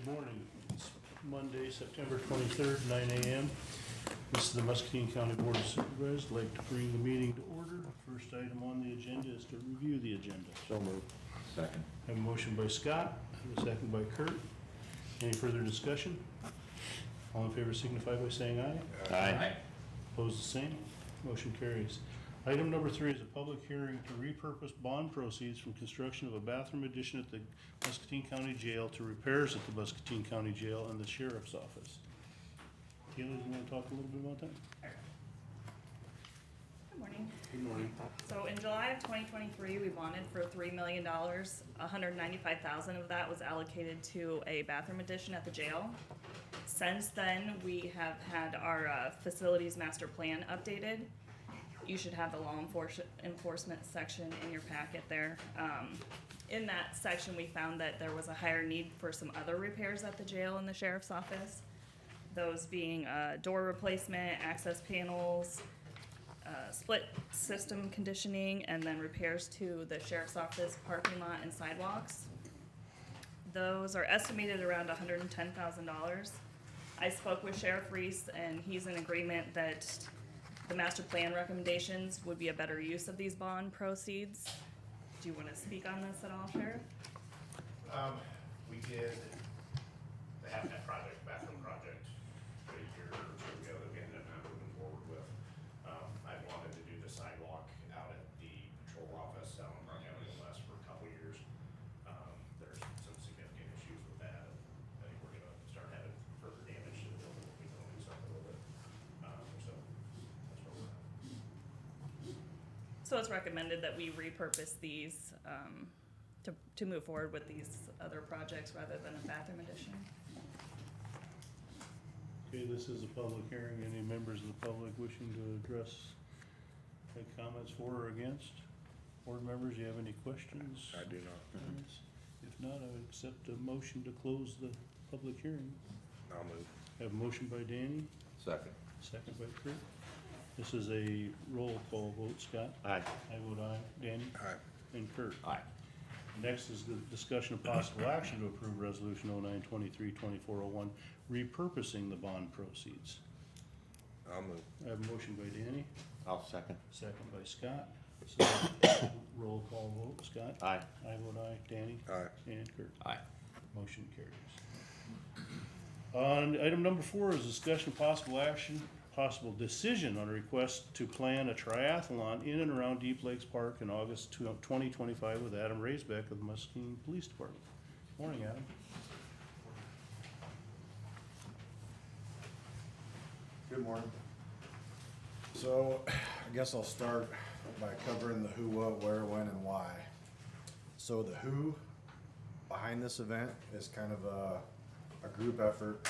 Good morning. It's Monday, September 23rd, 9 a.m. This is the Muscatine County Board of Supervisors. I'd like to bring the meeting to order. First item on the agenda is to review the agenda. So moved. Second. I have a motion by Scott, and a second by Kurt. Any further discussion? All in favor signify by saying aye. Aye. Opposed, the same. Motion carries. Item number 3 is a public hearing to repurpose bond proceeds from construction of a bathroom addition at the Muscatine County Jail to repairs at the Muscatine County Jail and the Sheriff's Office. Kayla, you want to talk a little bit about that? Good morning. Good morning. So in July of 2023, we bonded for $3 million. $195,000 of that was allocated to a bathroom addition at the jail. Since then, we have had our facilities master plan updated. You should have the law enforcement section in your packet there. In that section, we found that there was a higher need for some other repairs at the jail and the sheriff's office. Those being door replacement, access panels, split system conditioning, and then repairs to the sheriff's office parking lot and sidewalks. Those are estimated around $110,000. I spoke with Sheriff Reese, and he's in agreement that the master plan recommendations would be a better use of these bond proceeds. Do you want to speak on this at all, Sheriff? We did have that project, bathroom project, a year or two ago that we ended up not moving forward with. I wanted to do the sidewalk out at the patrol office down in Brown County West for a couple of years. There's some significant issues with that. I think we're gonna start having further damage to the building if we don't do something with it. So that's where we're at. So it's recommended that we repurpose these to move forward with these other projects rather than a bathroom addition. Okay, this is a public hearing. Any members of the public wishing to address, make comments for or against? Board members, you have any questions? I do not. Comments? If not, I would accept a motion to close the public hearing. I'll move. Have a motion by Danny, Second. second by Kurt. This is a roll call vote. Scott? Aye. I vote aye. Danny? Aye. And Kurt? Aye. Next is the discussion of possible action to approve resolution 09-23-2401, repurposing the bond proceeds. I'll move. I have a motion by Danny, I'll second. second by Scott. So, roll call vote. Scott? Aye. I vote aye. Danny? Aye. And Kurt? Aye. Motion carries. On item number 4 is discussion of possible action, possible decision on a request to plan a triathlon in and around Deep Lakes Park in August 2025 with Adam Raisbeck of the Muscatine Police Department. Morning, Adam. Good morning. So, I guess I'll start by covering the who, what, where, when, and why. So the who behind this event is kind of a group effort.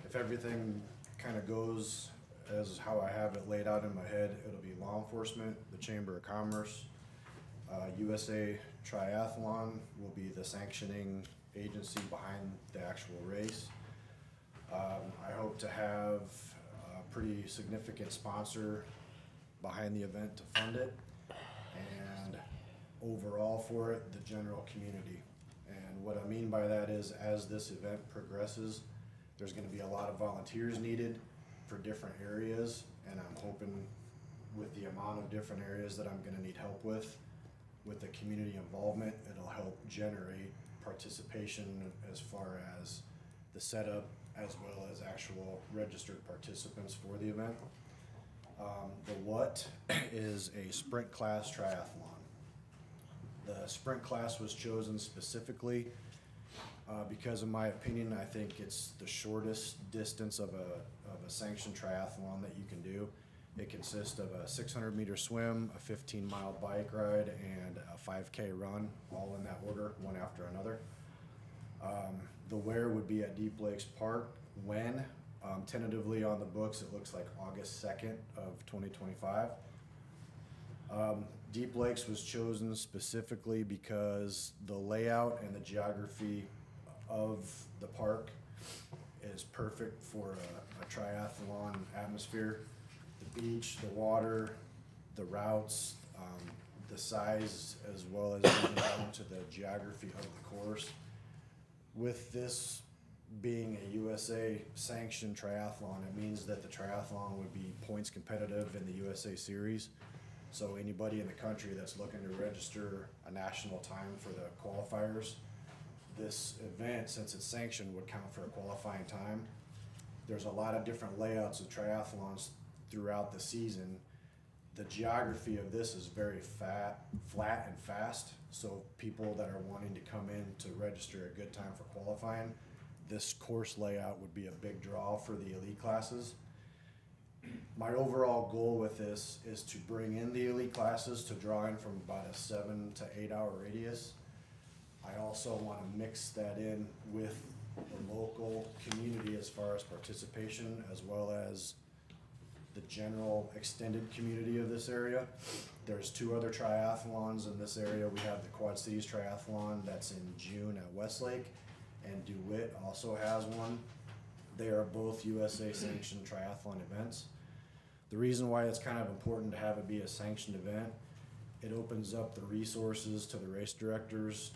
If everything kind of goes as how I have it laid out in my head, it'll be law enforcement, the Chamber of Commerce, USA Triathlon will be the sanctioning agency behind the actual race. I hope to have a pretty significant sponsor behind the event to fund it, and overall for it, the general community. And what I mean by that is, as this event progresses, there's gonna be a lot of volunteers needed for different areas, and I'm hoping with the amount of different areas that I'm gonna need help with the community involvement, it'll help generate participation as far as the setup as well as actual registered participants for the event. The what is a sprint class triathlon. The sprint class was chosen specifically because in my opinion, I think it's the shortest distance of a sanctioned triathlon that you can do. It consists of a 600-meter swim, a 15-mile bike ride, and a 5K run, all in that order, one after another. The where would be at Deep Lakes Park. When, tentatively on the books, it looks like August 2nd of 2025. Deep Lakes was chosen specifically because the layout and the geography of the park is perfect for a triathlon atmosphere. The beach, the water, the routes, the size, as well as getting down to the geography of the course. With this being a USA sanctioned triathlon, it means that the triathlon would be points competitive in the USA series. So anybody in the country that's looking to register a national time for the qualifiers, this event, since it's sanctioned, would count for a qualifying time. There's a lot of different layouts of triathlons throughout the season. The geography of this is very flat and fast, so people that are wanting to come in to register a good time for qualifying, this course layout would be a big draw for the elite classes. My overall goal with this is to bring in the elite classes to draw in from about a 7 to 8 hour radius. I also want to mix that in with the local community as far as participation, as well as the general extended community of this area. There's 2 other triathlons in this area. We have the Quad Cities Triathlon that's in June at Westlake, and DeWitt also has one. They are both USA sanctioned triathlon events. The reason why it's kind of important to have it be a sanctioned event, it opens up the resources to the race directors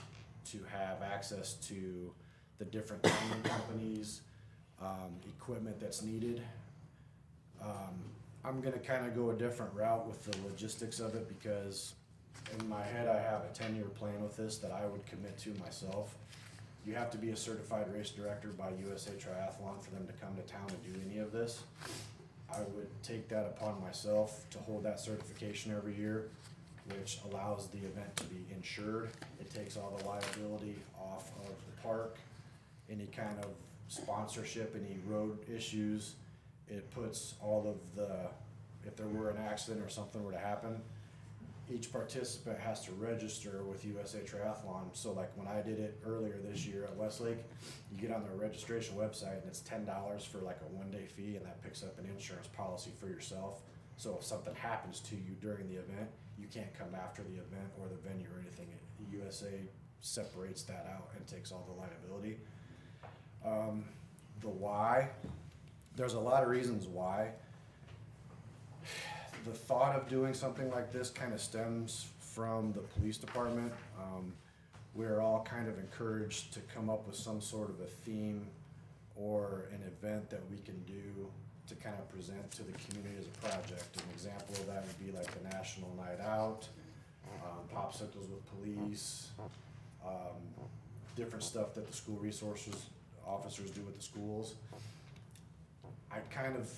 to have access to the different timing companies, equipment that's needed. I'm gonna kind of go a different route with the logistics of it, because in my head I have a 10-year plan with this that I would commit to myself. You have to be a certified race director by USA Triathlon for them to come to town and do any of this. I would take that upon myself to hold that certification every year, which allows the event to be insured. It takes all the liability off of the park, any kind of sponsorship, any road issues. It puts all of the, if there were an accident or something were to happen, each participant has to register with USA Triathlon. So like when I did it earlier this year at Westlake, you get on their registration website and it's $10 for like a 1-day fee, and that picks up an insurance policy for yourself. So if something happens to you during the event, you can't come after the event or the venue or anything. USA separates that out and takes all the liability. The why, there's a lot of reasons why. The thought of doing something like this kind of stems from the police department. We're all kind of encouraged to come up with some sort of a theme or an event that we can do to kind of present to the community as a project. An example of that would be like the National Night Out, popsicles with police, different stuff that the school resources officers do with the schools. I kind of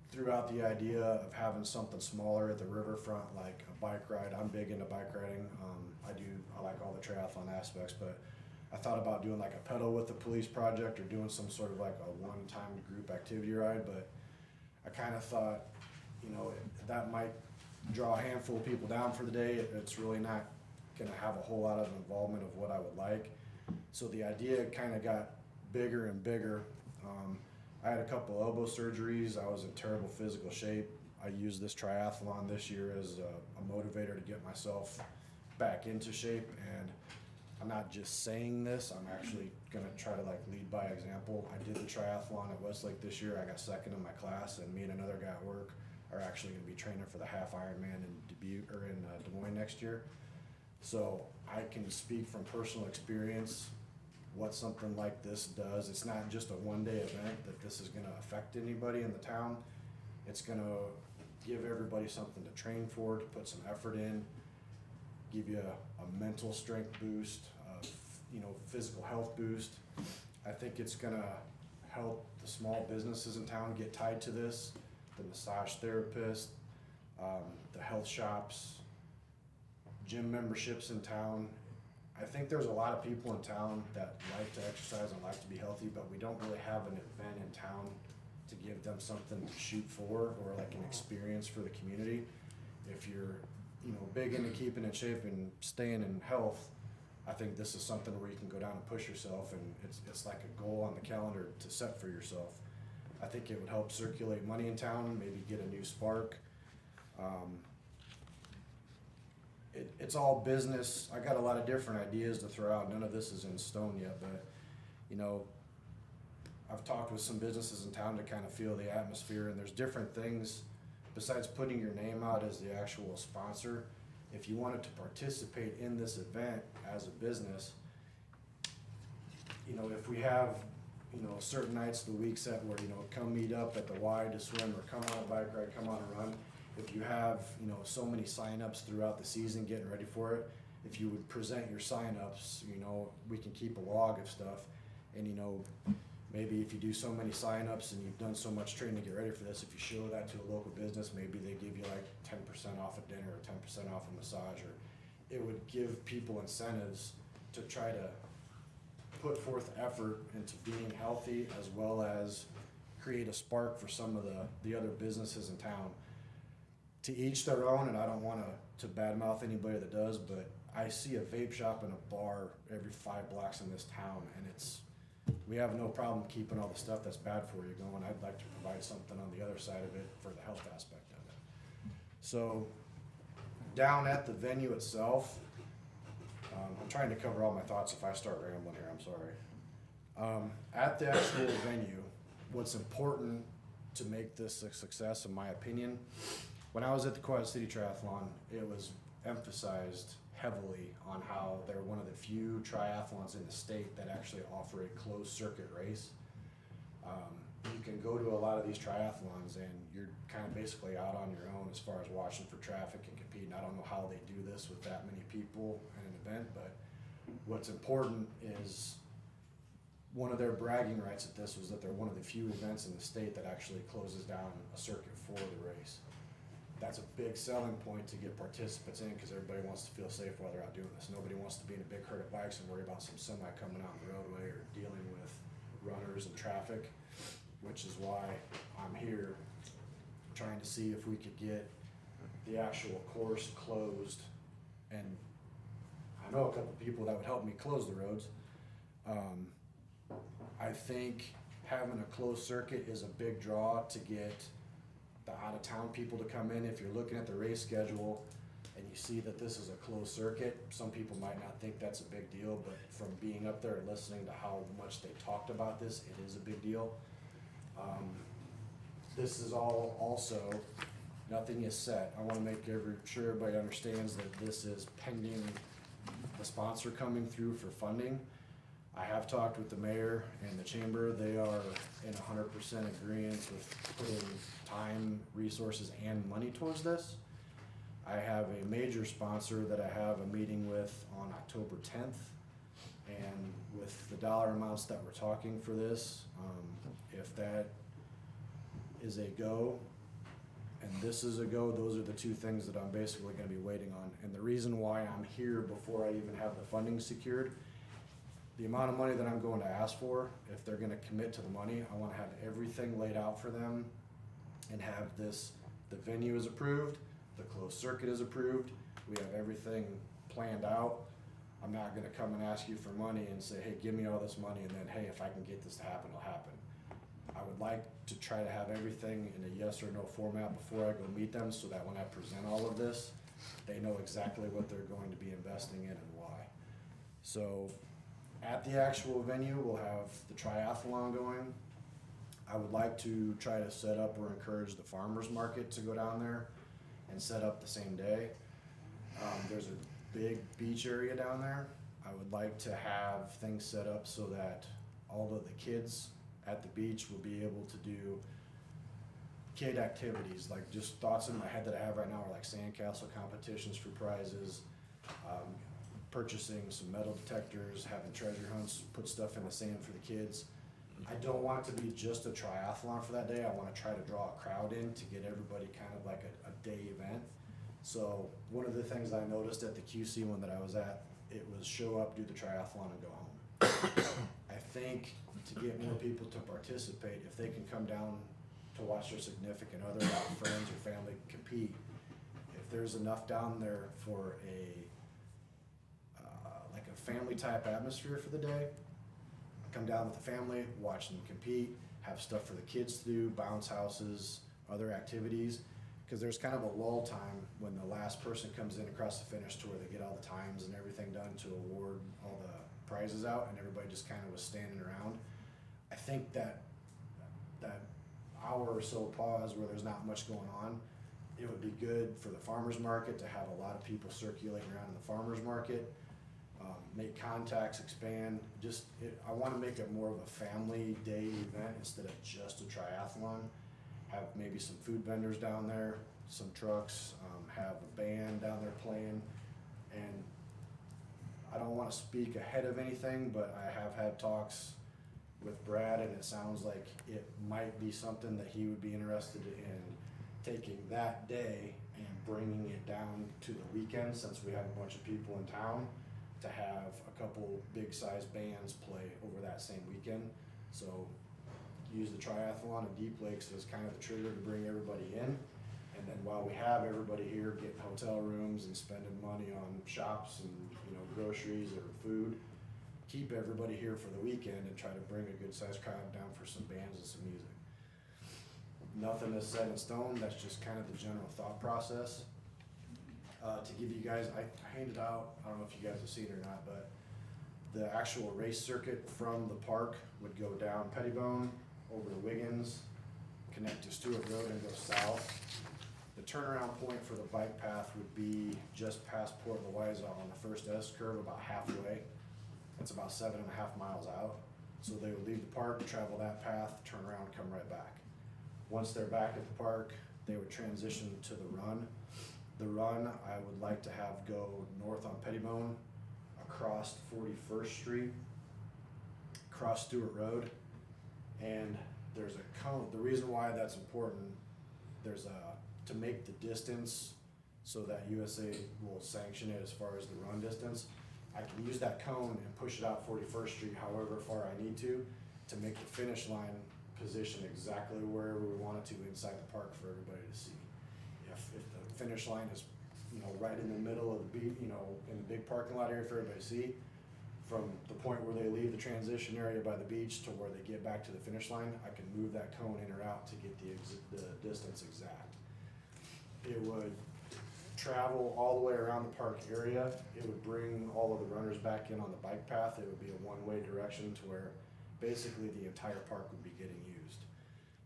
threw out the idea of having something smaller at the riverfront, like a bike ride. I'm big into bike riding. I like all the triathlon aspects, but I thought about doing like a pedal with the police project, or doing some sort of like a one-time group activity ride. But I kind of thought, that might draw a handful of people down for the day. It's really not gonna have a whole lot of involvement of what I would like. So the idea kind of got bigger and bigger. I had a couple elbow surgeries. I was in terrible physical shape. I used this triathlon this year as a motivator to get myself back into shape. And I'm not just saying this, I'm actually gonna try to like lead by example. I did the triathlon at Westlake this year. I got second in my class, and me and another guy at work are actually gonna be training for the half Ironman in Des Moines next year. So I can speak from personal experience what something like this does. It's not just a one-day event that this is gonna affect anybody in the town. It's gonna give everybody something to train for, to put some effort in, give you a mental strength boost, physical health boost. I think it's gonna help the small businesses in town get tied to this, the massage therapist, the health shops, gym memberships in town. I think there's a lot of people in town that like to exercise and like to be healthy, but we don't really have an event in town to give them something to shoot for, or like an experience for the community. If you're, big into keeping in shape and staying in health, I think this is something where you can go down and push yourself, and it's like a goal on the calendar to set for yourself. I think it would help circulate money in town, maybe get a new spark. It's all business. I got a lot of different ideas to throw out. None of this is in stone yet, but I've talked with some businesses in town to kind of feel the atmosphere, and there's different things besides putting your name out as the actual sponsor. If you wanted to participate in this event as a business, if we have certain nights of the week set where, come meet up at the Y to swim, or come on a bike ride, come on a run. If you have, so many signups throughout the season getting ready for it, if you would present your signups, we can keep a log of stuff. And, maybe if you do so many signups and you've done so much training to get ready for this, if you show that to a local business, maybe they give you like 10% off a dinner or 10% off a massage, or it would give people incentives to try to put forth effort into being healthy, as well as create a spark for some of the other businesses in town. To each their own, and I don't want to badmouth anybody that does, but I see a vape shop and a bar every 5 blocks in this town, and we have no problem keeping all the stuff that's bad for you going. I'd like to provide something on the other side of it for the health aspect of it. So down at the venue itself, I'm trying to cover all my thoughts. If I start rambling here, I'm sorry. At the actual venue, what's important to make this a success, in my opinion, when I was at the Quad City Triathlon, it was emphasized heavily on how they're one of the few triathlons in the state that actually offer a closed circuit race. You can go to a lot of these triathlons and you're kind of basically out on your own as far as watching for traffic and competing. I don't know how they do this with that many people in an event, but what's important is one of their bragging rights at this was that they're one of the few events in the state that actually closes down a circuit for the race. That's a big selling point to get participants in, because everybody wants to feel safe while they're out doing this. Nobody wants to be in a big herd of bikes and worry about some semi coming out the roadway or dealing with runners and traffic, which is why I'm here trying to see if we could get the actual course closed. And I know a couple people that would help me close the roads. I think having a closed circuit is a big draw to get the out-of-town people to come in. If you're looking at the race schedule and you see that this is a closed circuit, some people might not think that's a big deal, but from being up there and listening to how much they talked about this, it is a big deal. This is all also, nothing is set. I want to make sure everybody understands that this is pending the sponsor coming through for funding. I have talked with the mayor and the chamber. They are in 100% agreement with putting time, resources, and money towards this. I have a major sponsor that I have a meeting with on October 10th, and with the dollar amounts that we're talking for this, if that is a go and this is a go, those are the two things that I'm basically going to be waiting on. And the reason why I'm here before I even have the funding secured, the amount of money that I'm going to ask for, if they're going to commit to the money, I want to have everything laid out for them and have this, the venue is approved, the closed circuit is approved, we have everything planned out. I'm not going to come and ask you for money and say, hey, give me all this money, and then, hey, if I can get this to happen, it'll happen. I would like to try to have everything in a yes or no format before I go meet them, so that when I present all of this, they know exactly what they're going to be investing in and why. So at the actual venue, we'll have the triathlon going. I would like to try to set up or encourage the farmers market to go down there and set up the same day. There's a big beach area down there. I would like to have things set up so that all of the kids at the beach will be able to do kid activities, like just thoughts in my head that I have right now are like sandcastle competitions for prizes, purchasing some metal detectors, having treasure hunts, put stuff in the sand for the kids. I don't want it to be just a triathlon for that day. I want to try to draw a crowd in to get everybody kind of like a day event. So one of the things I noticed at the QC one that I was at, it was show up, do the triathlon, and go home. I think to get more people to participate, if they can come down to watch their significant other, friends or family compete, if there's enough down there for a like a family type atmosphere for the day, come down with the family, watch them compete, have stuff for the kids to do, bounce houses, other activities, because there's kind of a lull time when the last person comes in across the finish to where they get all the times and everything done to award all the prizes out, and everybody just kind of was standing around. I think that hour or so pause where there's not much going on, it would be good for the farmers market to have a lot of people circulating around in the farmers market. make contacts, expand, I wanna make it more of a family day event instead of just a triathlon. Have maybe some food vendors down there, some trucks, have a band down there playing, and I don't wanna speak ahead of anything, but I have had talks with Brad, and it sounds like it might be something that he would be interested in taking that day and bringing it down to the weekend, since we have a bunch of people in town, to have a couple big size bands play over that same weekend. So use the triathlon and Deep Lakes as kind of the trigger to bring everybody in. And then while we have everybody here getting hotel rooms and spending money on shops and, groceries or food, keep everybody here for the weekend and try to bring a good sized crowd down for some bands and some music. Nothing is set in stone, that's just kind of the general thought process. To give you guys, I handed out, I don't know if you guys have seen it or not, but the actual race circuit from the park would go down Pettibone, over to Wiggins, connect to Stewart Road and go south. The turnaround point for the bike path would be just past Port Louisa on the first S curve, about halfway. It's about 7.5 miles out. So they would leave the park, travel that path, turn around, come right back. Once they're back at the park, they would transition to the run. The run I would like to have go north on Pettibone, across 41st Street, across Stewart Road, and there's a cone. The reason why that's important, to make the distance so that USA will sanction it as far as the run distance. I can use that cone and push it out 41st Street however far I need to make the finish line position exactly wherever we want it to inside the park for everybody to see. If the finish line is, right in the middle of the beat, in the big parking lot area for everybody to see, from the point where they leave the transition area by the beach to where they get back to the finish line, I can move that cone in or out to get the distance exact. It would travel all the way around the park area. It would bring all of the runners back in on the bike path. It would be a one-way direction to where basically the entire park would be getting used.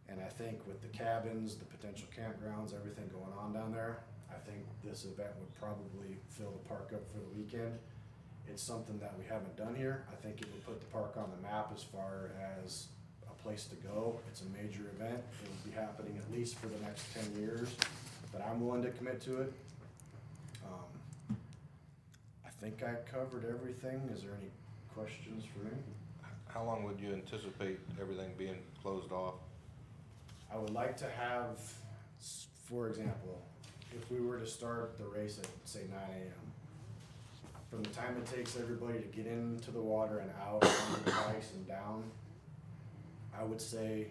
And I think with the cabins, the potential campgrounds, everything going on down there, I think this event would probably fill the park up for the weekend. It's something that we haven't done here. I think it would put the park on the map as far as a place to go. It's a major event. It would be happening at least for the next 10 years, but I'm willing to commit to it. I think I covered everything. Is there any questions for me? How long would you anticipate everything being closed off? I would like to have, for example, if we were to start the race at, say, 9 a.m., from the time it takes everybody to get into the water and out on the bikes and down, I would say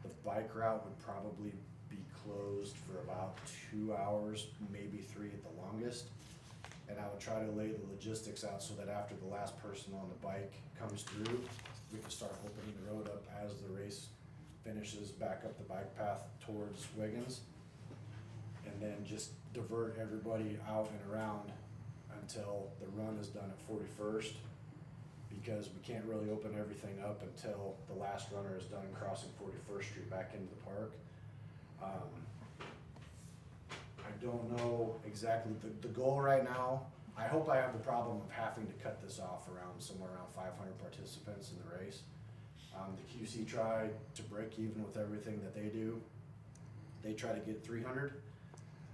the bike route would probably be closed for about 2 hours, maybe 3 at the longest. And I would try to lay the logistics out so that after the last person on the bike comes through, we can start opening the road up as the race finishes back up the bike path towards Wiggins. And then just divert everybody out and around until the run is done at 41st, because we can't really open everything up until the last runner is done crossing 41st Street back into the park. I don't know exactly the goal right now. I hope I have the problem of having to cut this off somewhere around 500 participants in the race. The QC try to break even with everything that they do. They try to get 300.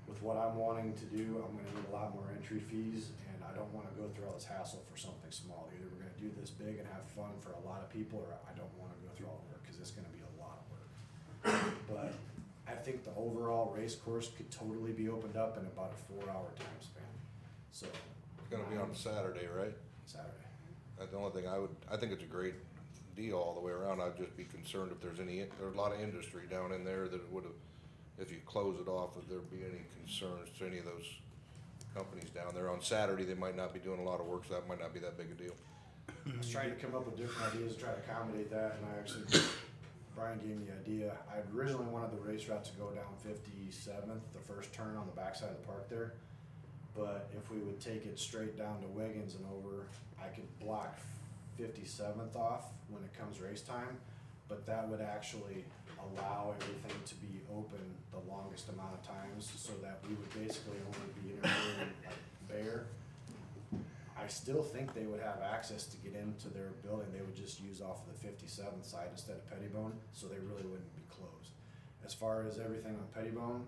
With what I'm wanting to do, I'm gonna need a lot more entry fees, and I don't wanna go through all this hassle for something small. Either we're gonna do this big and have fun for a lot of people, or I don't wanna go through all the work, cause it's gonna be a lot of work. But I think the overall race course could totally be opened up in about a 4-hour time span. So. It's gonna be on Saturday, right? Saturday. That's the only thing I think it's a great deal all the way around. I'd just be concerned if there's a lot of industry down in there that it would've, if you close it off, would there be any concerns to any of those companies down there? On Saturday, they might not be doing a lot of work, so that might not be that big a deal. I was trying to come up with different ideas to try to accommodate that, and Brian gave me the idea. I originally wanted the race route to go down 57th, the first turn on the backside of the park there. But if we would take it straight down to Wiggins and over, I could block 57th off when it comes race time, but that would actually allow everything to be open the longest amount of times, so that we would basically only be interfering like Bear. I still think they would have access to get into their building. They would just use off of the 57th side instead of Pettibone, so they really wouldn't be closed. As far as everything on Pettibone,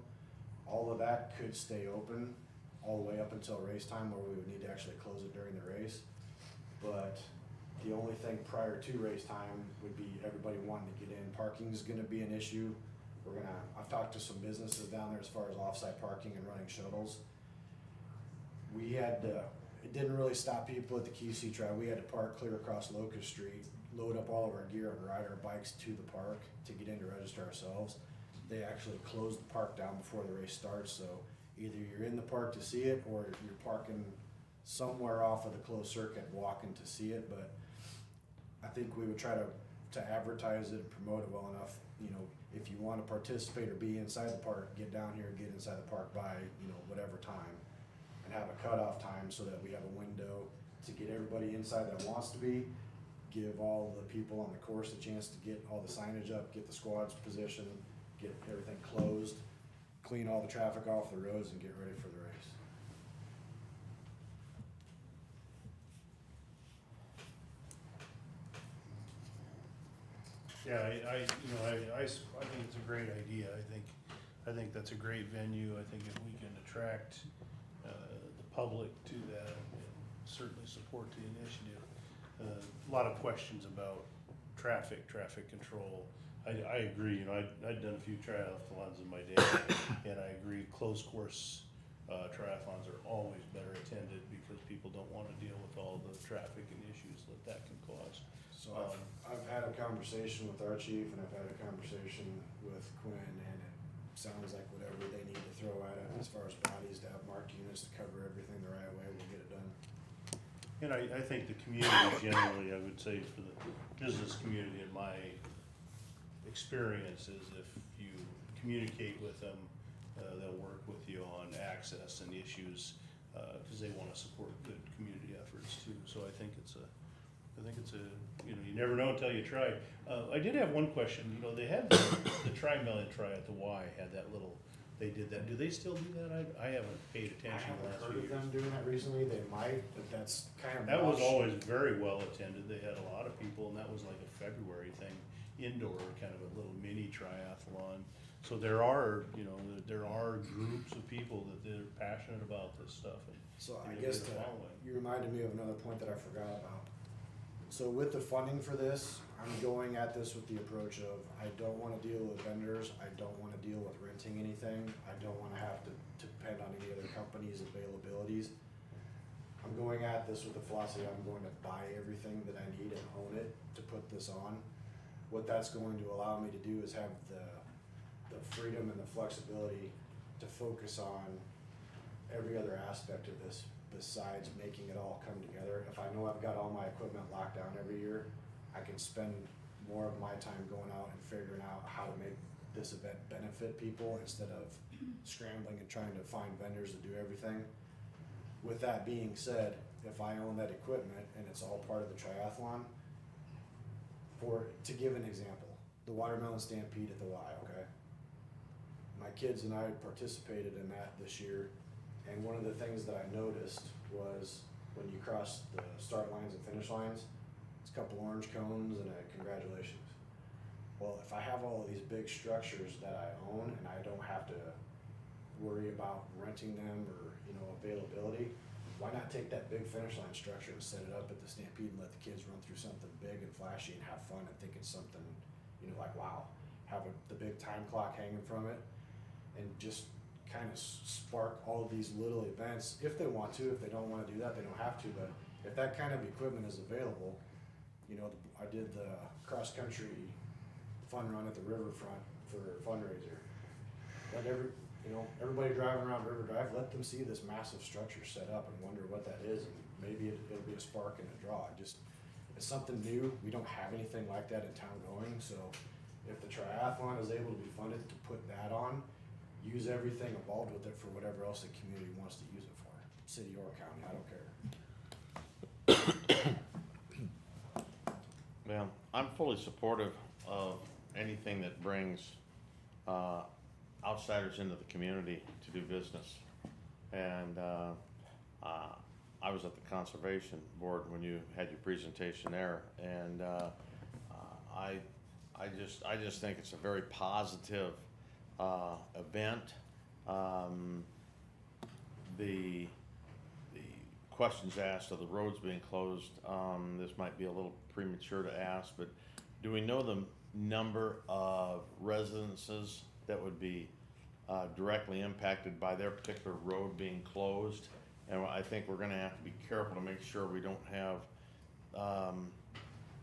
all of that could stay open all the way up until race time, where we would need to actually close it during the race. But the only thing prior to race time would be everybody wanting to get in. Parking's gonna be an issue. I've talked to some businesses down there as far as off-site parking and running shuttles. We had, it didn't really stop people at the QC trial. We had to park clear across Locust Street, load up all of our gear and ride our bikes to the park to get in to register ourselves. They actually closed the park down before the race starts, so either you're in the park to see it or you're parking somewhere off of the closed circuit walking to see it. But I think we would try to advertise it and promote it well enough. You know, if you want to participate or be inside the park, get down here, get inside the park by, you know, whatever time, and have a cutoff time so that we have a window to get everybody inside that wants to be, give all the people on the course a chance to get all the signage up, get the squads positioned, get everything closed, clean all the traffic off the roads, and get ready for the race. Yeah, I think it's a great idea. I think that's a great venue. I think if we can attract, the public to that and certainly support the initiative. A lot of questions about traffic control. I agree, you know, I'd done a few triathlons in my day, and I agree, closed course, triathlons are always better attended because people don't wanna deal with all the traffic and issues that can cause. So I've had a conversation with our chief, and I've had a conversation with Quinn, and it sounds like whatever they need to throw at it as far as bodies to have marked units to cover everything the right way, we'll get it done. And I think the community generally, I would say for the business community, in my experience, is if you communicate with them, they'll work with you on access and issues, cause they wanna support good community efforts too. So I think it's a, you know, you never know until you try. I did have one question, you know, they had the tri-million try at the Y, had that little, they did that, do they still do that? I haven't paid I attention the haven't last heard few of years. them doing that recently. They might, but that's kind of. That was an offshoot. always very well attended, they had a lot of people, and that was like a February thing, indoor, kind of a little mini triathlon. So there are, you know, there are groups of people that they're passionate about this stuff, and So I you know, guess get a following. you reminded me of another point that I forgot about. So with the funding for this, I'm going at this with the approach of, I don't wanna deal with vendors, I don't wanna deal with renting anything, I don't wanna have to depend on any other company's availabilities. I'm going at this with the philosophy, I'm going to buy everything that I need and own it to put this on. What that's going to allow me to do is have the freedom and the flexibility to focus on every other aspect of this besides making it all come together. If I know I've got all my equipment locked down every year, I can spend more of my time going out and figuring out how to make this event benefit people instead of scrambling and trying to find vendors to do everything. With that being said, if I own that equipment and it's all part of the triathlon, to give an example, the Watermelon Stampede at the Y, okay? My kids and I participated in that this year, and one of the things that I noticed was when you cross the start lines and finish lines, it's a couple orange cones and a congratulations. Well, if I have all of these big structures that I own and I don't have to worry about renting them or, you know, availability, why not take that big finish line structure and set it up at the Stampede and let the kids run through something big and flashy and have fun and think it's something, you know, like, wow, have the big time clock hanging from it, and just kind of spark all of these little events if they want to. If they don't want to do that, they don't have to, but if that kind of equipment is available, you know, I did the cross-country fun run at the riverfront for a fundraiser. Let everybody driving around River Drive, let them see this massive structure set up and wonder what that is, and maybe it'll be a spark and a draw. It's something new. We don't have anything like that in town going, so if the triathlon is able to be funded to put that on, use everything involved with it for whatever else the community wants to use it for, city or county, I don't care. Well, I'm fully supportive of anything that brings outsiders into the community to do business. And I was at the conservation board when you had your presentation there, and, I just think it's a very positive, event. The questions asked of the roads being closed, this might be a little premature to ask, but do we know the number of residences that would be directly impacted by their particular road being closed? And I think we're gonna have to be careful to make sure we don't have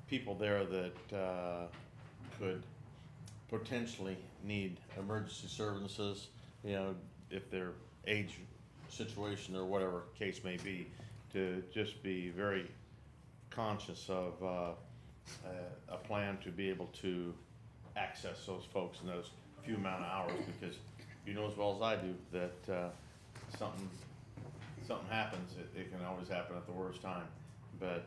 people there that could potentially need emergency services, you know, if their age situation or whatever case may be, to just be very conscious of a plan to be able to access those folks in those few amount of hours, because you know as well as I do that something happens, it can always happen at the worst time. But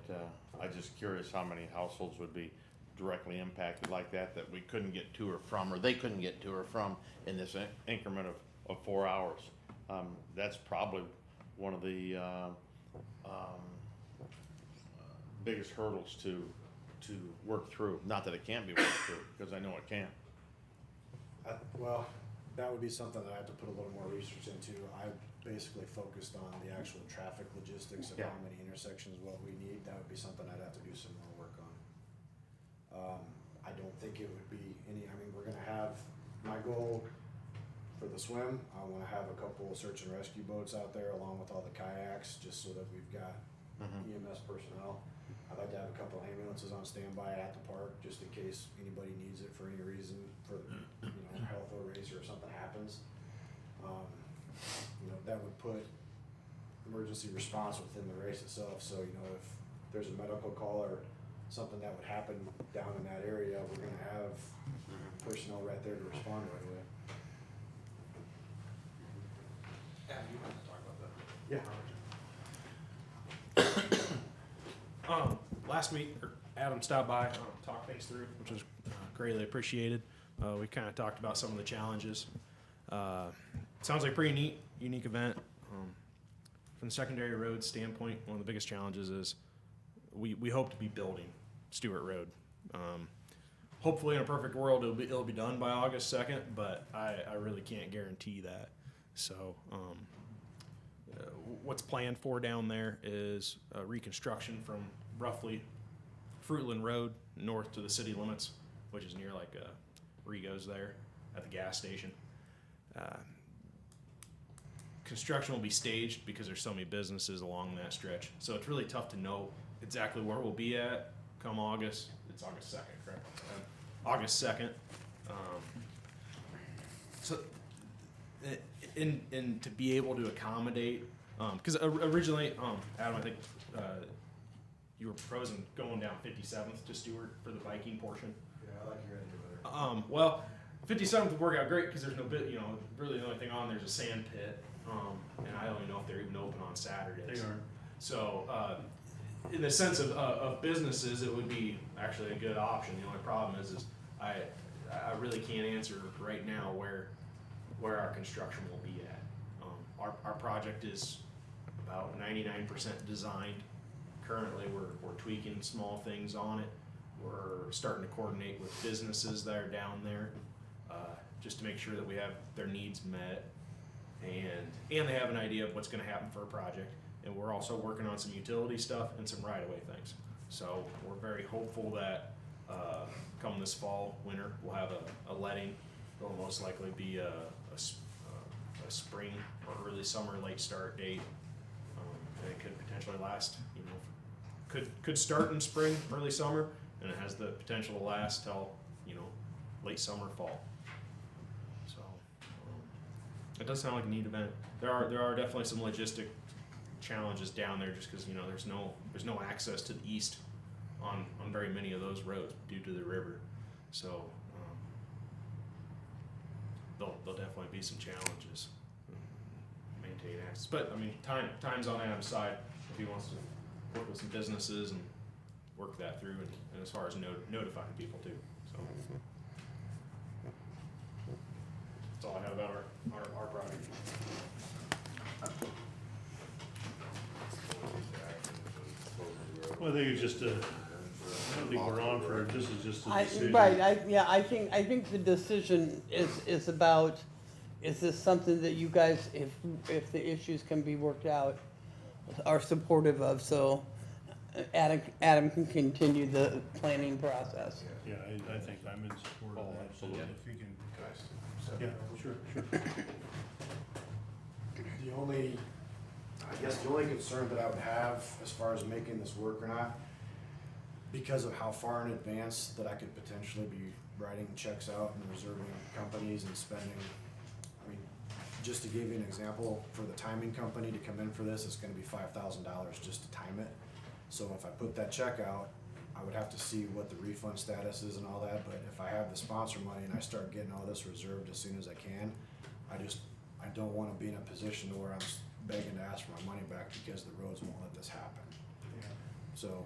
I'm just curious how many households would be directly impacted like that we couldn't get to or from, or they couldn't get to or from in this increment of 4 hours. That's probably one of the biggest hurdles to work through. Not that it can't be worked through, because I know it can. Well, that would be something that I have to put a little more research into. I basically focused on the actual traffic logistics of Yeah. how many intersections, what we need. That would be something I'd have to do some more work on. I don't think it would be we're gonna have, my goal for the swim, I wanna have a couple search and rescue boats out there along with all the kayaks, just so that we've got EMS personnel. I'd like to have a couple ambulances on standby at the park, just in case anybody needs it for any reason, for, health or race or something happens. That would put emergency response within the race itself, so, if there's a medical call or something that would happen down in that area, we're gonna have personnel right there to respond right away. Adam, you want to talk about that? Yeah. Last week, Adam stopped by, talked things through, which was greatly appreciated. We kind of talked about some of the challenges. Sounds like a pretty unique event. From the secondary road standpoint, one of the biggest challenges is we hope to be building Stewart Road. Hopefully, in a perfect world, it'll be done by August 2nd, but I really can't guarantee that. So, what's planned for down there is reconstruction from roughly Fruitland Road north to the city limits, which is near like Rigo's there at the gas station. Construction will be staged because there's so many businesses along that stretch. So it's really tough to know exactly where we'll be at come August. It's August 2nd, correct? August 2nd. So, in to be able to accommodate, because originally, Adam, I think you were proposing going down 57th to Stewart for the biking portion. Yeah, I like your idea better. Well, 57th would work out great because there's no bit, really the only thing on there's a sand pit, and I don't even know if they're even open on Saturdays. They aren't. So, in the sense of businesses, it would be actually a good option. The only problem is I really can't answer right now where our construction will be at. Our project is about 99% designed. Currently, we're tweaking small things on it. We're starting to coordinate with businesses that are down there, just to make sure that we have their needs met, and they have an idea of what's going to happen for a project. And we're also working on some utility stuff and some right-of-way things. So we're very hopeful that come this fall, winter, we'll have a letting. It'll most likely be a spring or early summer late start date. And it could potentially last, could start in spring, early summer, and it has the potential to last till, late summer, fall. So it does sound like a neat event. There are definitely some logistic challenges down there just because there's no access to the east on very many of those roads due to the river. So there'll definitely be some challenges maintain access. But time's on Adam's side if he wants to work with some businesses and work that through, and as far as notifying people too. So that's all I have about our project. Well, I think it's just I don't think we're on for, this is just a decision. Right, I think the decision is about, is this something that you guys, if the issues can be worked out, are supportive of, so Adam can continue the planning process. Yeah, I think I'm in support of that. absolutely. If you can, yeah, sure. I guess the only concern that I would have as far as making this work or not, because of how far in advance that I could potentially be writing checks out and reserving companies and spending, I mean, just to give you an example, for the timing company to come in for this, it's gonna be $5,000 just to time it. So if I put that check out, I would have to see what the refund status is and all that, but if I have the sponsor money and I start getting all this reserved as soon as I can, I don't wanna be in a position where I'm begging to ask for my money back because the roads won't let this happen. So,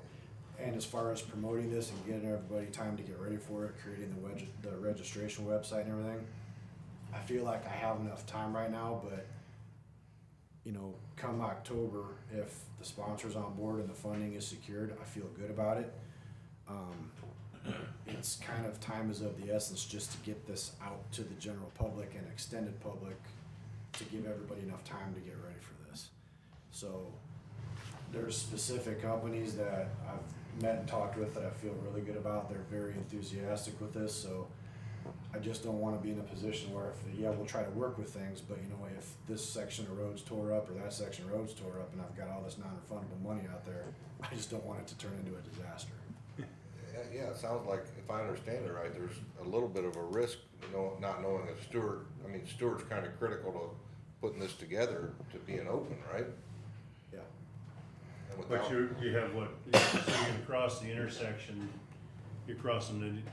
and as far as promoting this and getting everybody time to get ready for it, creating the registration website and everything, I feel like I have enough time right now, but, you know, come October, if the sponsor's on board and the funding is secured, I feel good about it. It's kind of time is of the essence just to get this out to the general public and extended public to give everybody enough time to get ready for this. So there's specific companies that I've met and talked with that I feel really good about. They're very enthusiastic with this, so I just don't wanna be in a position where we'll try to work with things, but you know, if this section of roads tore up or that section of roads tore up and I've got all this non-refundable money out there, I just don't want it to turn into a disaster. Yeah, it sounds like, if I understand it right, there's a little bit of a risk, not knowing if Stewart's kinda critical to putting this together to being open, right? Yeah. And But without- you have what, so you cross the intersection, you're crossing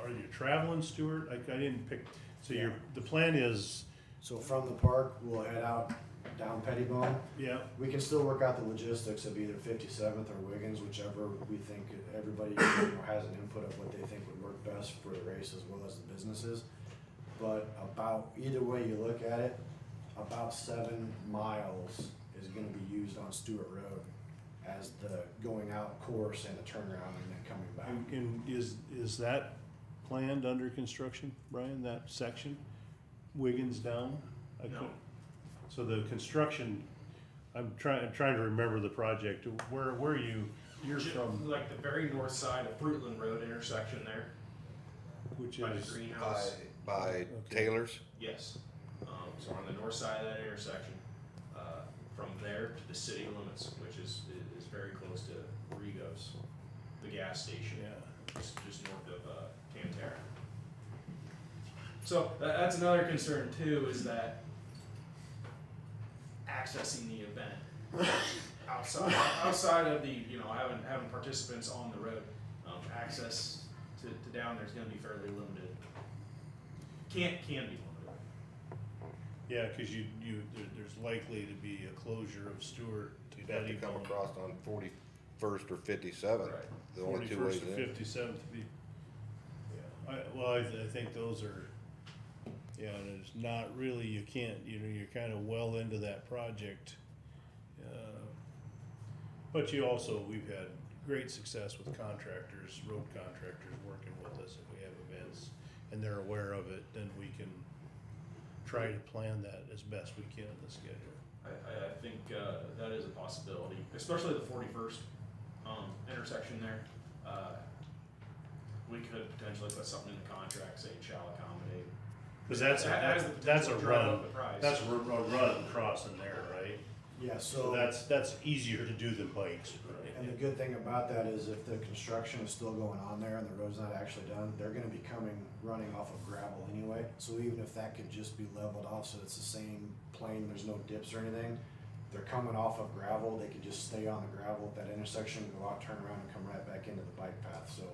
are you traveling, Stuart? I didn't pick, so the plan is, So from the park, we'll head out down Pettibone. yeah, We can still work out the logistics of either 57th or Wiggins, whichever we think everybody has an input of what they think would work best for the race as well as the businesses. But about, either way you look at it, about 7 miles is gonna be used on Stewart Road as the going out course and the turnaround and then coming back. and is that planned under construction, Brian, that section? Wiggins down? I No. couldn't- So the construction, I'm trying to remember the project, where you're from, Like the very north side of Fruitland Road intersection there, which by the is, greenhouse. by Taylor's, Yes. So on the north side of that intersection, from there to the city limits, which is very close to Rigo's, the gas station. yeah. Just north of Tantera. So that's another concern too, is that accessing the event outside of the having participants on the road, access to down there's going to be fairly limited. Can be limited. Yeah, cause there's likely to be a closure of Stewart to you'd have to come Pettibone. across on 41st or 57th, Right. the only two ways 41st or in. 57th to be, yeah, I think those are, yeah, and it's not really, you can't, you're kinda well into that project. But we've had great success with contractors, road contractors working with us if we have events, and they're aware of it, then we can try to plan that as best we can in the schedule. I think that is a possibility, especially the 41st intersection there. We could potentially put something in the contract saying shall accommodate. Cause That has the that's a potential to drive run, up the price. that's a run crossing there, right? Yeah, So that's easier to do than bikes, and the good thing about that is if the construction is still going on there and the road's not actually done, they're gonna be running off of gravel anyway. So even if that could just be leveled off so it's the same plane, there's no dips or anything, they're coming off of gravel, they could just stay on the gravel at that intersection, go out, turn around and come right back into the bike path, so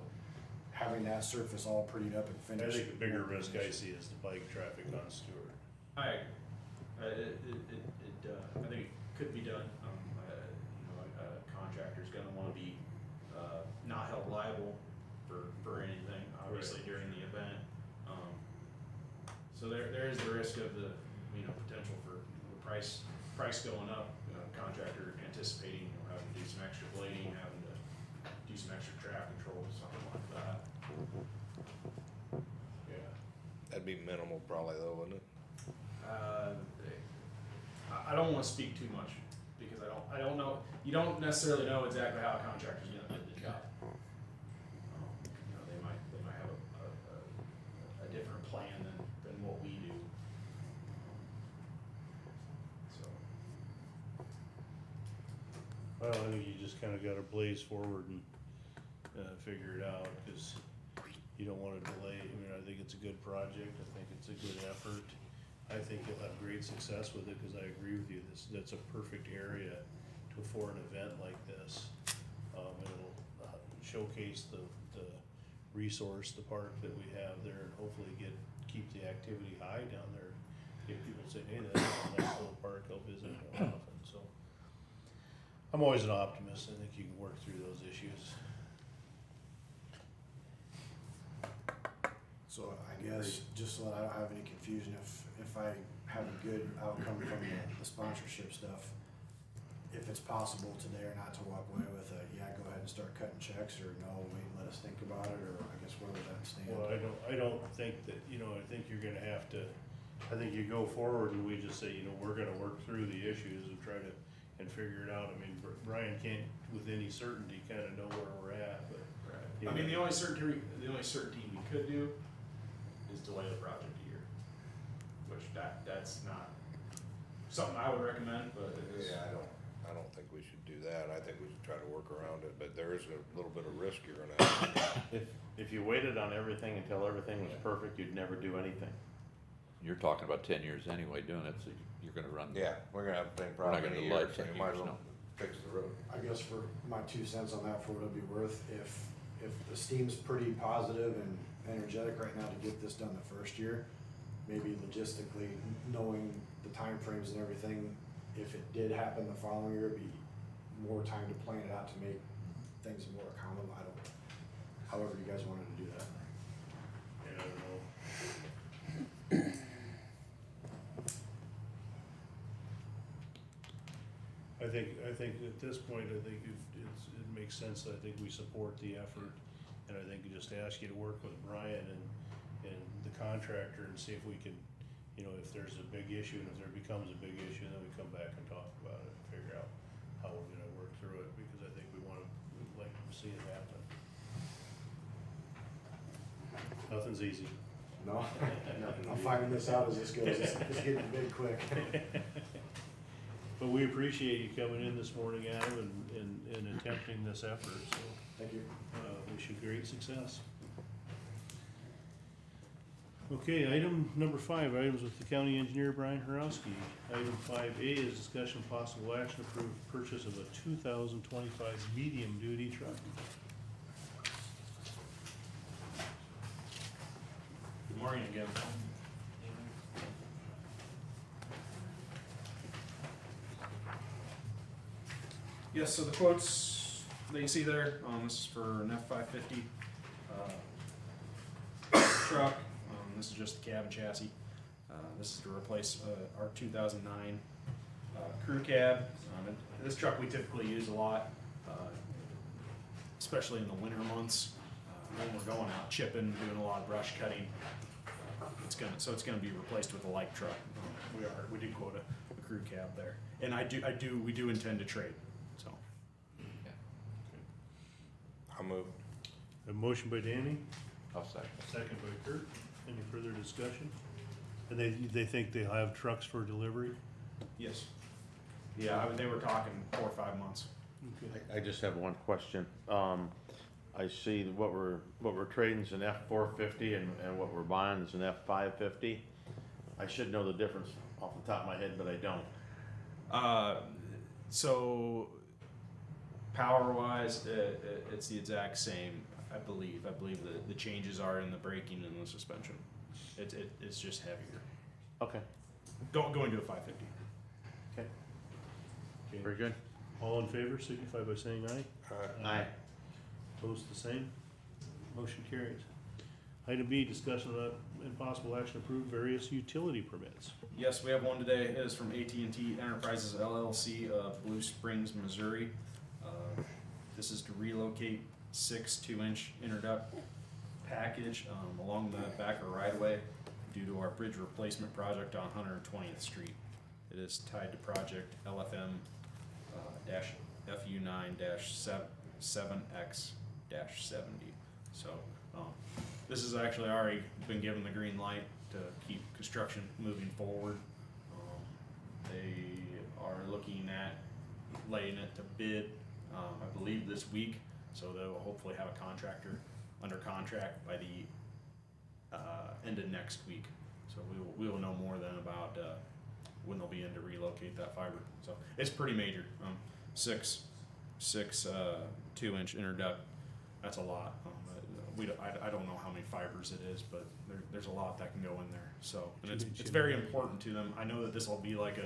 having that surface all prettied up and I finished. think the bigger risk I see is the bike traffic on Stewart. I think it could be done. A contractor's gonna wanna be, not held liable for anything, obviously during the event. So there is the risk of the, potential for the price going up, contractor anticipating, having to do some extra blading, having to do some extra traffic control, something like that. Yeah. That'd be minimal probably though, wouldn't it? I don't wanna speak too much, because I don't know, you don't necessarily know exactly how a contractor's gonna bid the job. You know, they might have a different plan than what we do. So, Well, I think you just kinda gotta blaze forward and, figure it out, cause you don't wanna delay. I mean, I think it's a good project, I think it's a good effort. I think you'll have great success with it, cause I agree with you, that's a perfect area for an event like this. It'll showcase the resource, the park that we have there, and hopefully keep the activity high down there. Get people say, hey, that's a nice little park, I'll visit more often, so. I'm always an optimist, I think you can work through those issues. So I guess, just so that I don't have any confusion, if I have a good outcome from the sponsorship stuff, if it's possible today or not to walk away with a, yeah, go ahead and start cutting checks, or no, wait and let us think about it, or I guess where would that stand? Well, I don't think that, I think you're gonna have to, I think you go forward and we just say, we're gonna work through the issues and try to, and figure it out. I mean, Brian can't with any certainty kinda know where we're at, but. I mean, the only certainty we could do is delay the project a year, which that's not something I would recommend, but it is. Yeah, I don't think we should do that. I think we should try to work around it, but there is a little bit of risk you're gonna have. If you waited on everything until everything was perfect, you'd never do anything. You're talking about 10 years anyway doing it, so you're gonna run. Yeah, we're gonna have the same We're not problem in a gonna do year, life so 10 you might as years, well fix the road. I guess for my 2 cents on that, for what it'd be worth, if the steam's pretty positive and energetic right now to get this done the first year, maybe logistically, knowing the timeframes and everything, if it did happen the following year, it'd be more time to plan it out to make things more accountable. I don't, however you guys wanted to do that. Yeah, I don't know. I think at this point, I think it makes sense. I think we support the effort, and I think just ask you to work with Brian and the contractor and see if we can, if there's a big issue, and if there becomes a big issue, then we come back and talk about it and figure out how we're gonna work through it, because I think we'd like to see it happen. Nothing's easy. No, I'm finding this out as this goes. It's getting big quick. But we appreciate you coming in this morning, Adam, and attempting this effort, so, Thank you. wish you great success. Okay, item number 5, items with the county engineer, Brian Horowski. Item 5A is discussion possible action approve purchase of a 2025 medium-duty truck. Good morning again. Yes, so the quotes that you see there, this is for an F-550 truck. This is just the cab and chassis. This is to replace our 2009 crew cab. This truck we typically use a lot, especially in the winter months when we're going out chipping, doing a lot of brush cutting. It's gonna be replaced with a light truck. We did quote a crew cab there, and we do intend to trade. So I'll move. A motion by Danny, I'll second. second by Kurt. Any further discussion? And they think they'll have trucks for delivery? yes, yeah, they were talking 4 or 5 months. Okay. I just have one question. I see what we're trading is an F-450 and what we're buying is an F-550. I should know the difference off the top of my head, but I don't. So power wise, it's the exact same. I believe the changes are in the braking and the suspension. It's just heavier. Okay. Going to a 550. Okay. Okay. Very good. All in favor, signify by saying aye. Aye. Opposed, the same. Motion carries. Item B, discussion of and possible action approve various utility permits. Yes, we have one today. It is from AT&T Enterprises LLC of Blue Springs, Missouri. This is to relocate six 2-inch interduct package along the back of right of way due to our bridge replacement project on 120th Street. It is tied to project LFM dash FU9 dash 7X dash 70. So this has actually already been given the green light to keep construction moving forward. They are looking at laying it to bid, I believe this week, so they'll hopefully have a contractor under contract by the end of next week. So we will know more then about when they'll be in to relocate that fiber. So it's pretty major. Six 2-inch interduct. That's a lot. I don't know how many fibers it is, but there's a lot that can go in there. So and it's very important to them. I know that this will be like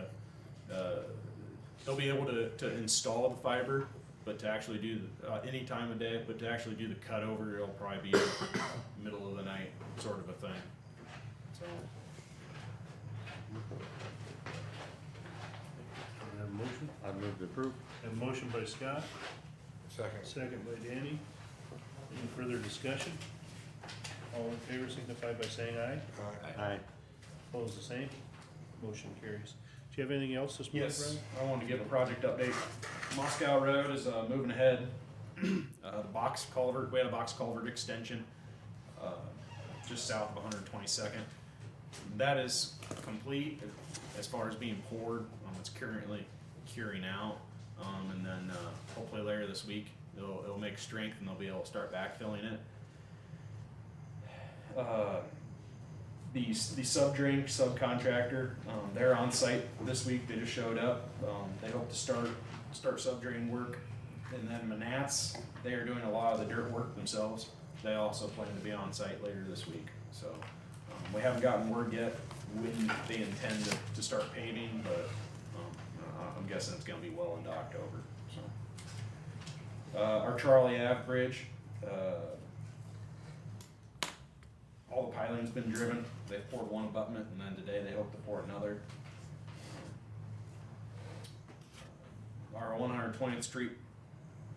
they'll be able to install the fiber, but to actually do any time of day, but to actually do the cutover, it'll probably be middle of the night sort of a thing. So. Have a motion? I'd move to approve. Have a motion by Scott, Second. second by Danny. Any further discussion? All in favor signify by saying aye. Aye. Opposed, the same. Motion carries. Do you have anything else this morning, Yes, Brian? I wanted to give a project update. Moscow Road is moving ahead. The box culvert, we had a box culvert extension just south of 122nd. That is complete as far as being poured. It's currently curing out, and then hopefully later this week it'll make strength and they'll be able to start backfilling it. The sub-drain subcontractor, they're on site this week. They just showed up. They hope to start sub-drain work. And then Manats, they are doing a lot of the dirt work themselves. They also plan to be on site later this week. So we haven't gotten word yet when they intend to start paving, but I'm guessing it's going to be well into October. So our Charlie Ave Bridge, all the piling's been driven. They've poured one abutment, and then today they hope to pour another. Our 120th Street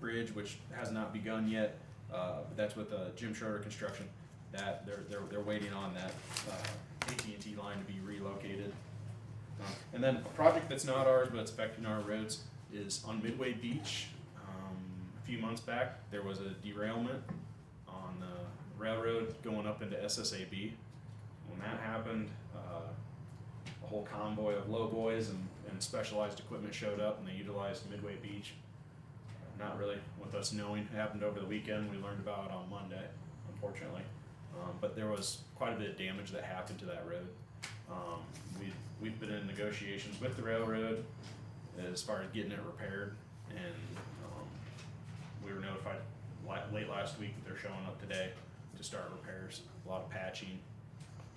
Bridge, which has not begun yet, but that's with Jim Schroeder Construction. That they're waiting on that AT&T line to be relocated. And then a project that's not ours, but it's affecting our roads, is on Midway Beach. A few months back, there was a derailment on the railroad going up into SSAB. When that happened, a whole convoy of lowboys and specialized equipment showed up, and they utilized Midway Beach. Not really with us knowing. It happened over the weekend. We learned about it on Monday, unfortunately. But there was quite a bit of damage that happened to that road. We've been in negotiations with the railroad as far as getting it repaired, and we were notified late last week that they're showing up today to start repairs. A lot of patching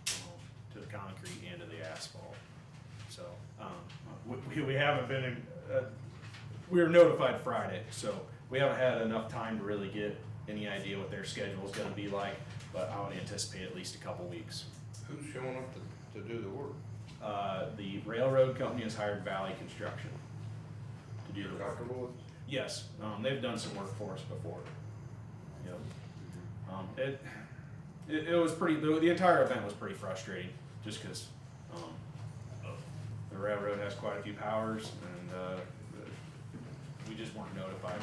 to the concrete and to the asphalt. So we haven't been we were notified Friday, so we haven't had enough time to really get any idea what their schedule is going to be like, but I would anticipate at least a couple weeks. Who's showing up to do the work? The railroad company has hired Valley Construction to do You're the work. comfortable with? Yes, they've done some work for us before. Yep. It was pretty, the entire event was pretty frustrating, just because the railroad has quite a few powers, and we just weren't notified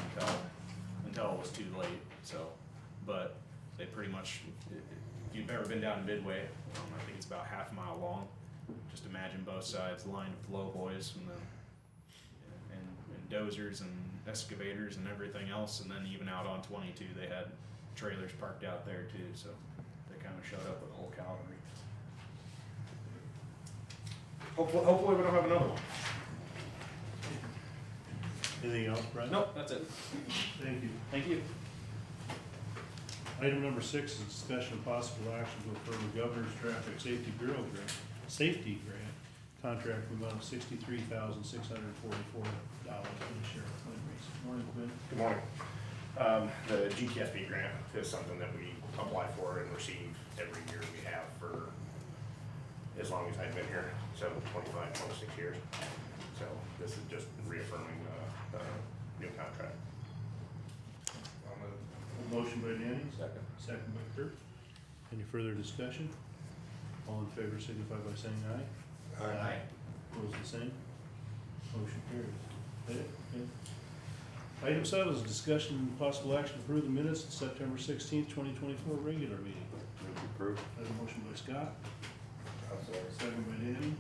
until it was too late. So, but they pretty much, if you've ever been down to Midway, I think it's about half a mile long. Just imagine both sides lined with lowboys and dozers and excavators and everything else, and then even out on 22 they had trailers parked out there too, so they kind of showed up with a whole cavalry. Hopefully we don't have another one. Anything else, Brian? Nope, that's it. Thank you. Thank you. Item number 6 is discussion of possible action to affirm the Governor's Traffic Safety Bureau Safety Grant contract in the amount of $63,644 for the sheriff. Morning, Quinn. Good morning. The GTSP grant is something that we apply for and receive every year. We have for as long as I've been here, so 25, 26 years. So this is just reaffirming the new contract. Motion by Danny, Second. second by Kurt. Any further discussion? All in favor signify by saying aye. Aye. Opposed, the same. Motion carries. Okay, okay. Item 7 is discussion and possible action to approve the minutes of September 16th, 2024 regular meeting. Move to approve. I have a motion by Scott, I'll say. second by Danny.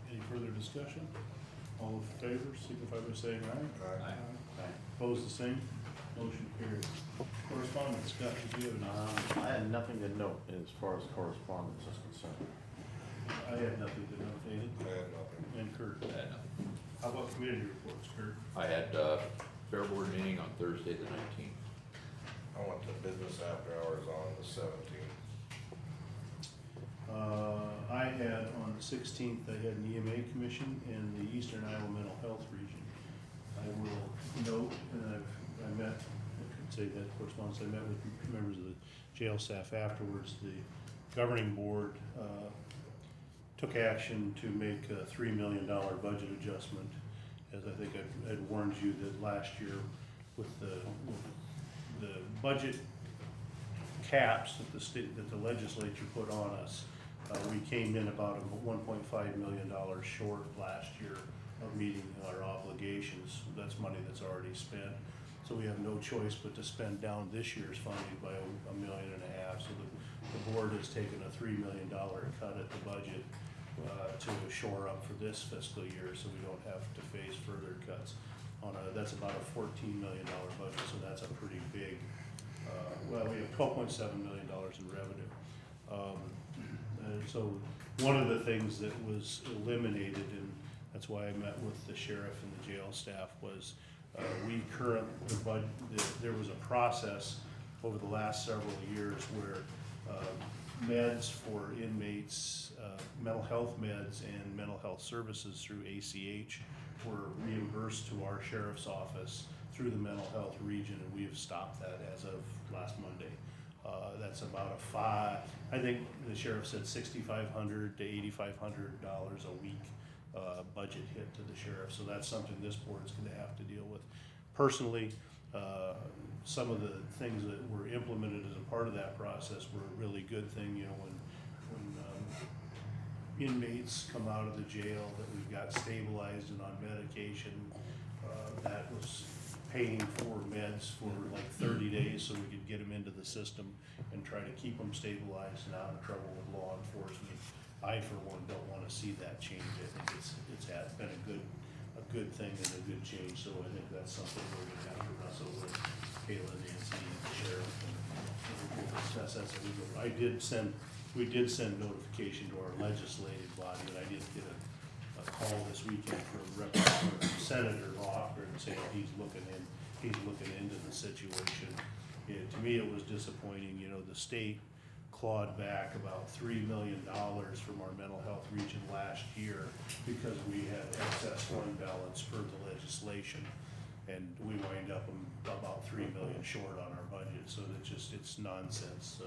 Any further discussion? All in favor signify by saying aye. Aye. Opposed, the same. Motion carries. Correspondence, Scott, did you have any? I had nothing to note as far as correspondence is concerned. I had nothing to note, David. I had nothing. And Kurt. I had nothing. How about committee reports, Kurt? I had, fair board meeting on Thursday the 19th. I went to business after hours on the 17th. I had on the 16th, I had an EMA commission and the Eastern Iowa Mental Health Region. I will note, and I met, I could say that correspondence, I met with members of the jail staff afterwards. The governing board took action to make a $3 million budget adjustment. As I think I had warned you that last year with the budget caps that the state, that the legislature put on us, we came in about $1.5 million short last year of meeting our obligations. That's money that's already spent. So we have no choice but to spend down this year's funding by $1.5 million. So the board has taken a $3 million cut at the budget to shore up for this fiscal year, so we don't have to face further cuts. That's about a $14 million budget, so that's a pretty big, well, we have $12.7 million in revenue. So one of the things that was eliminated, and that's why I met with the sheriff and the jail staff, was there was a process over the last several years where meds for inmates, mental health meds and mental health services through ACH were reimbursed to our sheriff's office through the mental health region, and we have stopped that as of last Monday. That's about I think the sheriff said $6,500 to $8,500 a week budget hit to the sheriff, so that's something this board's gonna have to deal with. Personally, some of the things that were implemented as a part of that process were a really good thing. You know, when inmates come out of the jail that we've got stabilized and on medication, that was paying for meds for like 30 days so we could get them into the system and try to keep them stabilized and out of trouble with law enforcement. I, for one, don't want to see that change. I think it's been a good thing and a good change, so I think that's something we're gonna have to wrestle with Kayla, Nancy, and the sheriff, and we'll discuss that as we go. We did send notification to our legislative body, and I did get a call this weekend from Senator Lofgren saying he's looking into the situation. To me, it was disappointing. You know, the state clawed back about $3 million from our mental health region last year because we had excess fund balance for the legislation, and we wind up about $3 million short on our budget. So it's nonsense.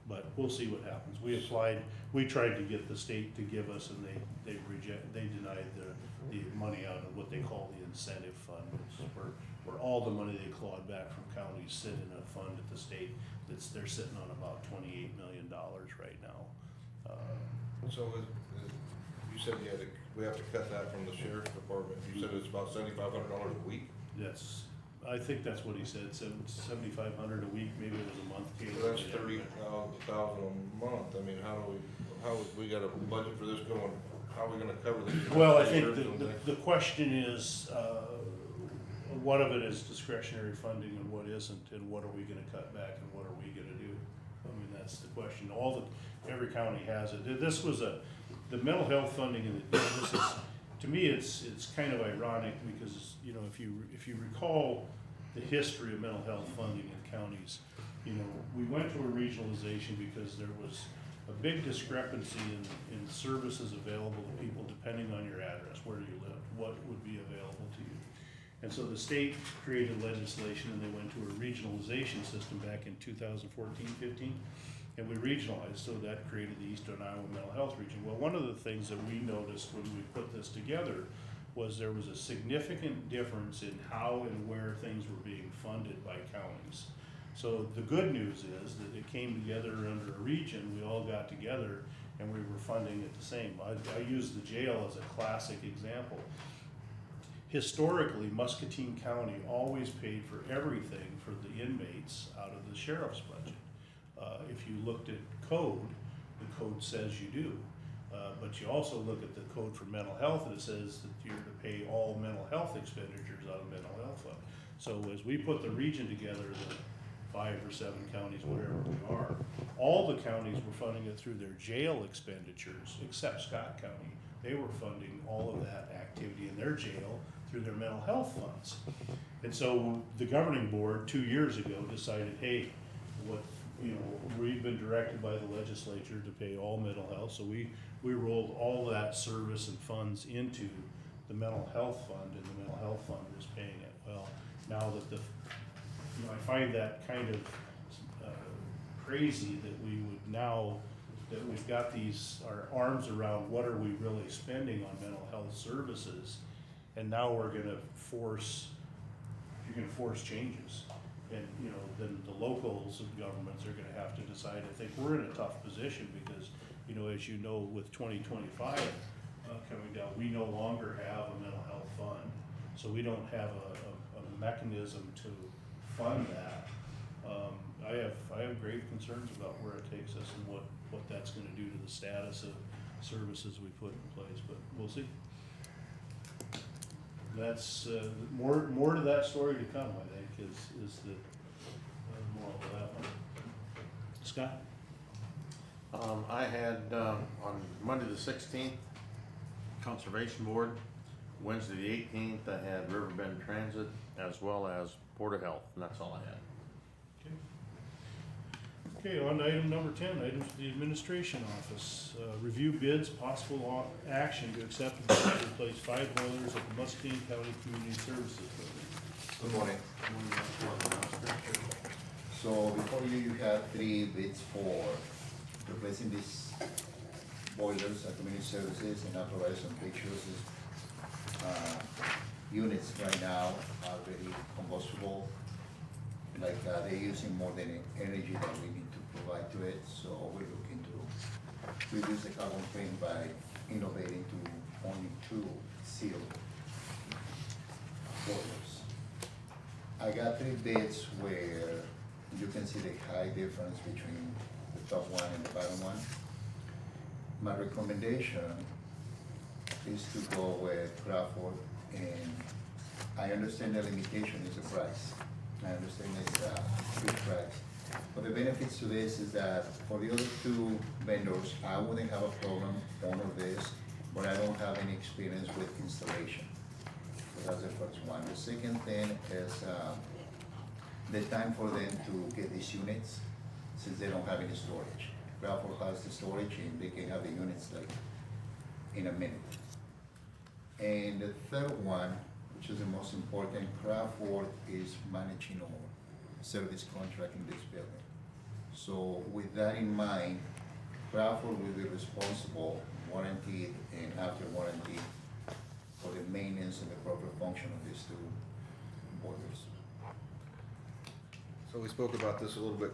But we'll see what happens. We tried to get the state to give us, and they denied the money out of what they call the incentive fund, which is where all the money they clawed back from counties sit in a fund at the state. They're sitting on about $28 million right now. So you said we have to cut that from the sheriff's department. You said it's about $7,500 a week? I think that's what he said, $7,500 a week, maybe it was a month. So that's $30,000 a month. I mean, how we got a budget for this going, how are we gonna cover this? Well, I think the question is, what of it is discretionary funding and what isn't, and what are we gonna cut back and what are we gonna do? I mean, that's the question. Every county has it. This was the mental health funding, and this is, to me, it's kind of ironic because, you know, if you recall the history of mental health funding in counties, you know, we went to a regionalization because there was a big discrepancy in services available to people depending on your address, where you live, what would be available to you. And so the state created legislation and they went to a regionalization system back in 2014-15, and we regionalized, so that created the Eastern Iowa Mental Health Region. Well, one of the things that we noticed when we put this together was there was a significant difference in how and where things were being funded by counties. So the good news is that it came together under a region, we all got together and we were funding it the same. I use the jail as a classic example. Historically, Muscatine County always paid for everything for the inmates out of the sheriff's budget. If you looked at code, the code says you do. But you also look at the code for mental health, and it says that you're to pay all mental health expenditures out of mental health fund. So as we put the region together, the 5 or 7 counties, whatever we are, all the counties were funding it through their jail expenditures, except Scott County. They were funding all of that activity in their jail through their mental health funds. And so the governing board 2 years ago decided, hey, we've been directed by the legislature to pay all mental health, so we rolled all that service and funds into the mental health fund, and the mental health fund is paying it. Well, now that I find that kind of crazy that we would now, that we've got our arms around what are we really spending on mental health services, and now you're gonna force changes. And, then the locals and governments are gonna have to decide. I think we're in a tough position because, as you know, with 2025 coming down, we no longer have a mental health fund. So we don't have a mechanism to fund that. I have grave concerns about where it takes us and what that's gonna do to the status of services we put in place, but we'll see. That's, more to that story to come, I think, is the moral of that one. Scott? I had, on Monday the 16th, Conservation Board. Wednesday the 18th, I had Riverbend Transit as well as Board of Health, and that's all I had. Okay, on to item number 10, items for the administration office. Review bids, possible action to accept and to replace 5 boilers at the Muscatine County Community Services Building. Good morning. So before you have 3 bids for replacing these boilers at community services, and I'll provide some pictures. Units right now are very combustible, like they're using more than energy that we need to provide to it. So we're looking to reduce the carbon footprint by innovating to only 2 sealed boilers. I got 3 bids where you can see the high difference between the top one and the bottom one. My recommendation is to go with Crawford, and I understand the limitation is the price. I understand it's a big price. But the benefits to this is that for the other 2 vendors, I wouldn't have a problem on this, but I don't have any experience with installation. So that's the first one. The second thing is the time for them to get these units, since they don't have any storage. Crawford has the storage and they can have the units like in a minute. And the third one, which is the most important, Crawford is managing our service contract in this building. So with that in mind, Crawford will be responsible, warranted and after warranty, for the maintenance and the proper function of these 2 boilers. So we spoke about this a little bit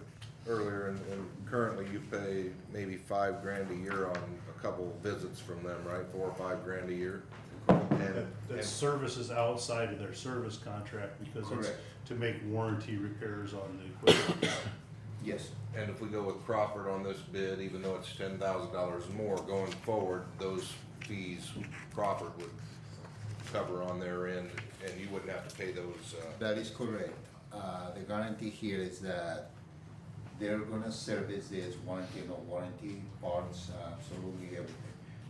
earlier, and currently you pay maybe $5,000 a year on a couple visits from them, right? $4 or $5,000 a year. That services outside of their service contract because it's Correct. to make warranty repairs on the equipment. Yes. And if we go with Crawford on this bid, even though it's $10,000 more going forward, those fees Crawford would cover on their end, and you wouldn't have to pay those. That is correct. The guarantee here is that they're gonna service this warranty, no warranty parts, absolutely everything.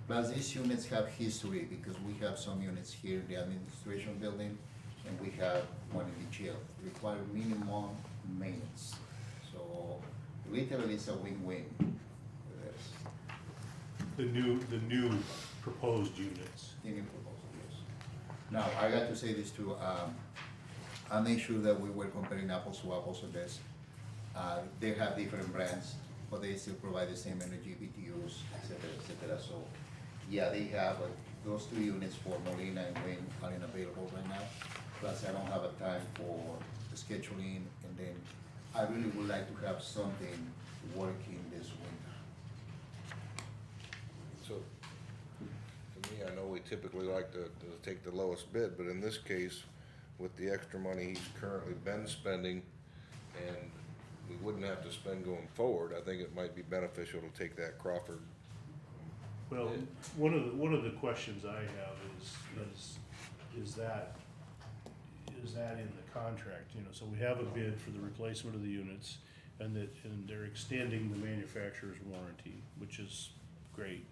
Plus, these units have history because we have some units here in the administration building and we have one in the jail, require minimum maintenance. So literally it's a win-win for this. The new proposed units. Any proposal, yes. Now, I got to say this too, I made sure that we were comparing apples to apples on this. They have different brands, but they still provide the same energy, BTUs, et cetera. So, yeah, they have those 2 units for Molina and Wayne are unavailable right now. Plus, I don't have a time for the scheduling and then I really would like to have something working this winter. So, to me, I know we typically like to take the lowest bid, but in this case, with the extra money he's currently been spending, and we wouldn't have to spend going forward, I think it might be beneficial to take that Crawford. Well, one of the questions I have is that in the contract, you know, so we have a bid for the replacement of the units, and they're extending the manufacturer's warranty, which is great.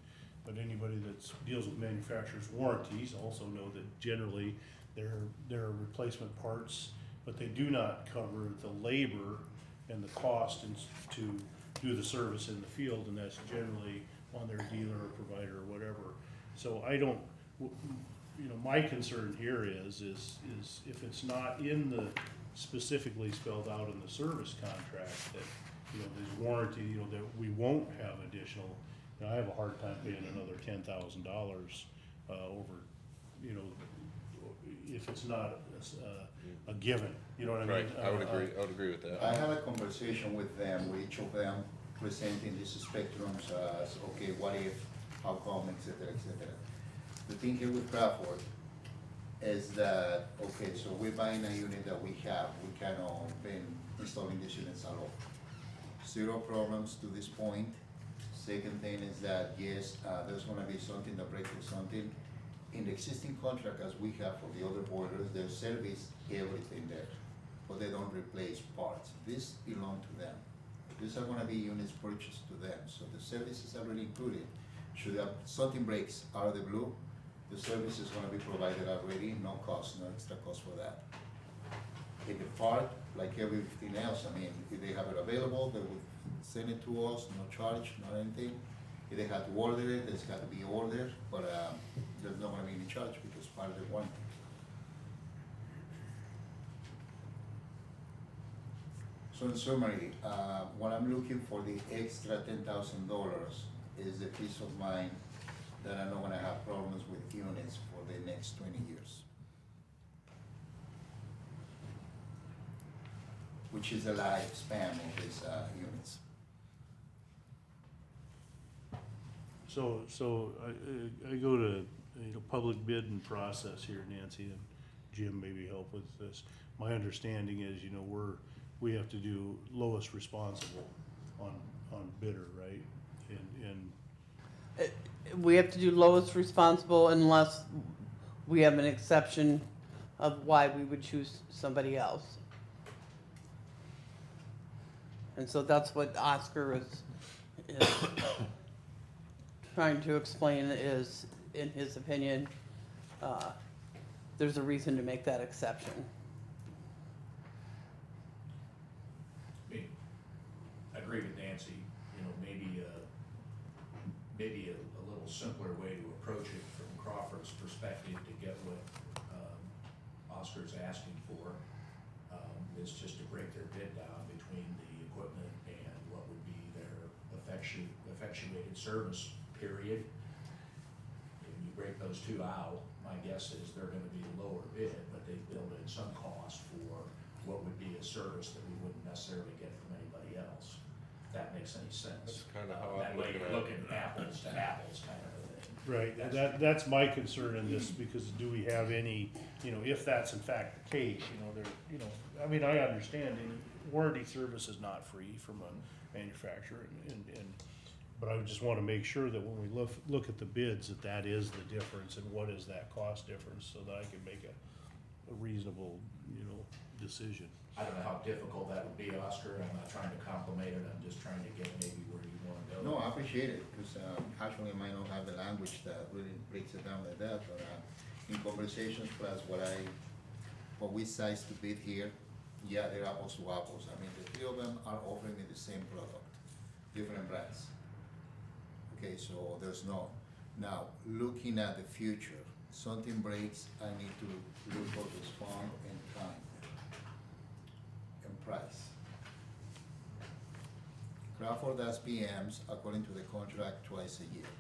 But anybody that deals with manufacturer's warranties also know that generally there are replacement parts, but they do not cover the labor and the cost to do the service in the field, and that's generally on their dealer or provider or whatever. So I don't, you know, my concern here is if it's not in the, specifically spelled out in the service contract that, you know, there's warranty, you know, that we won't have additional, you know, I have a hard time paying another $10,000 over, you know, if it's not a given, you know what I mean? Right, I would agree with that. I had a conversation with them, with each of them, presenting these spectrums as, okay, what if, how come, et cetera, et cetera. The thing here with Crawford is that, okay, so we're buying a unit that we kind of been installing these units a lot. Zero problems to this point. Second thing is that, yes, there's gonna be something that breaks or something. In the existing contract, as we have for the other boilers, they service everything there, but they don't replace parts. This belong to them. These are gonna be units purchased to them, so the service is already included. Should something breaks out of the blue, the service is gonna be provided already, no cost, no extra cost for that. In the part, like everything else, I mean, if they have it available, they would send it to us, no charge, not anything. If they had to order it, it's got to be ordered, but there's not gonna be any charge because part of the warranty. So in summary, what I'm looking for the extra $10,000 is the peace of mind that I'm not gonna have problems with units for the next 20 years. Which is the lifespan of these units. So I go to, you know, public bidding process here, Nancy, and Jim maybe help with this. My understanding is, you know, we have to do lowest responsible on bidder, right? And We have to do lowest responsible unless we have an exception of why we would choose somebody else. And so that's what Oscar is trying to explain is, in his opinion, there's a reason to make that exception. I agree with Nancy, you know, maybe a little simpler way to approach it from Crawford's perspective to get what Oscar's asking for is just to break their bid down between the equipment and what would be their effectuated service period. If you break those two out, my guess is they're gonna be the lower bid, but they build in some cost for what would be a service that we wouldn't necessarily get from anybody else. If that makes any sense. That's kinda how I'm That way looking you're at it. looking apples to apples kind of a thing. right, that's my concern in this, because do we have any, you know, if that's in fact the case, you know, there, you know, I mean, I understand, warranty service is not free from a manufacturer, and but I just wanna make sure that when we look at the bids, that is the difference, and what is that cost difference, so that I can make a reasonable, you know, decision. I don't know how difficult that would be, Oscar, I'm not trying to compliment it, I'm just trying to get maybe where you wanna go. No, I appreciate it, because actually I might not have the language that really breaks it down like that, but in conversations plus what we size to bid here, yeah, they're apples to apples. I mean, the three of them are offering me the same product, different brands. Okay, so there's no, now, looking at the future, something breaks, I need to look for this fund and time and price. Crawford does PMs according to the contract twice a year.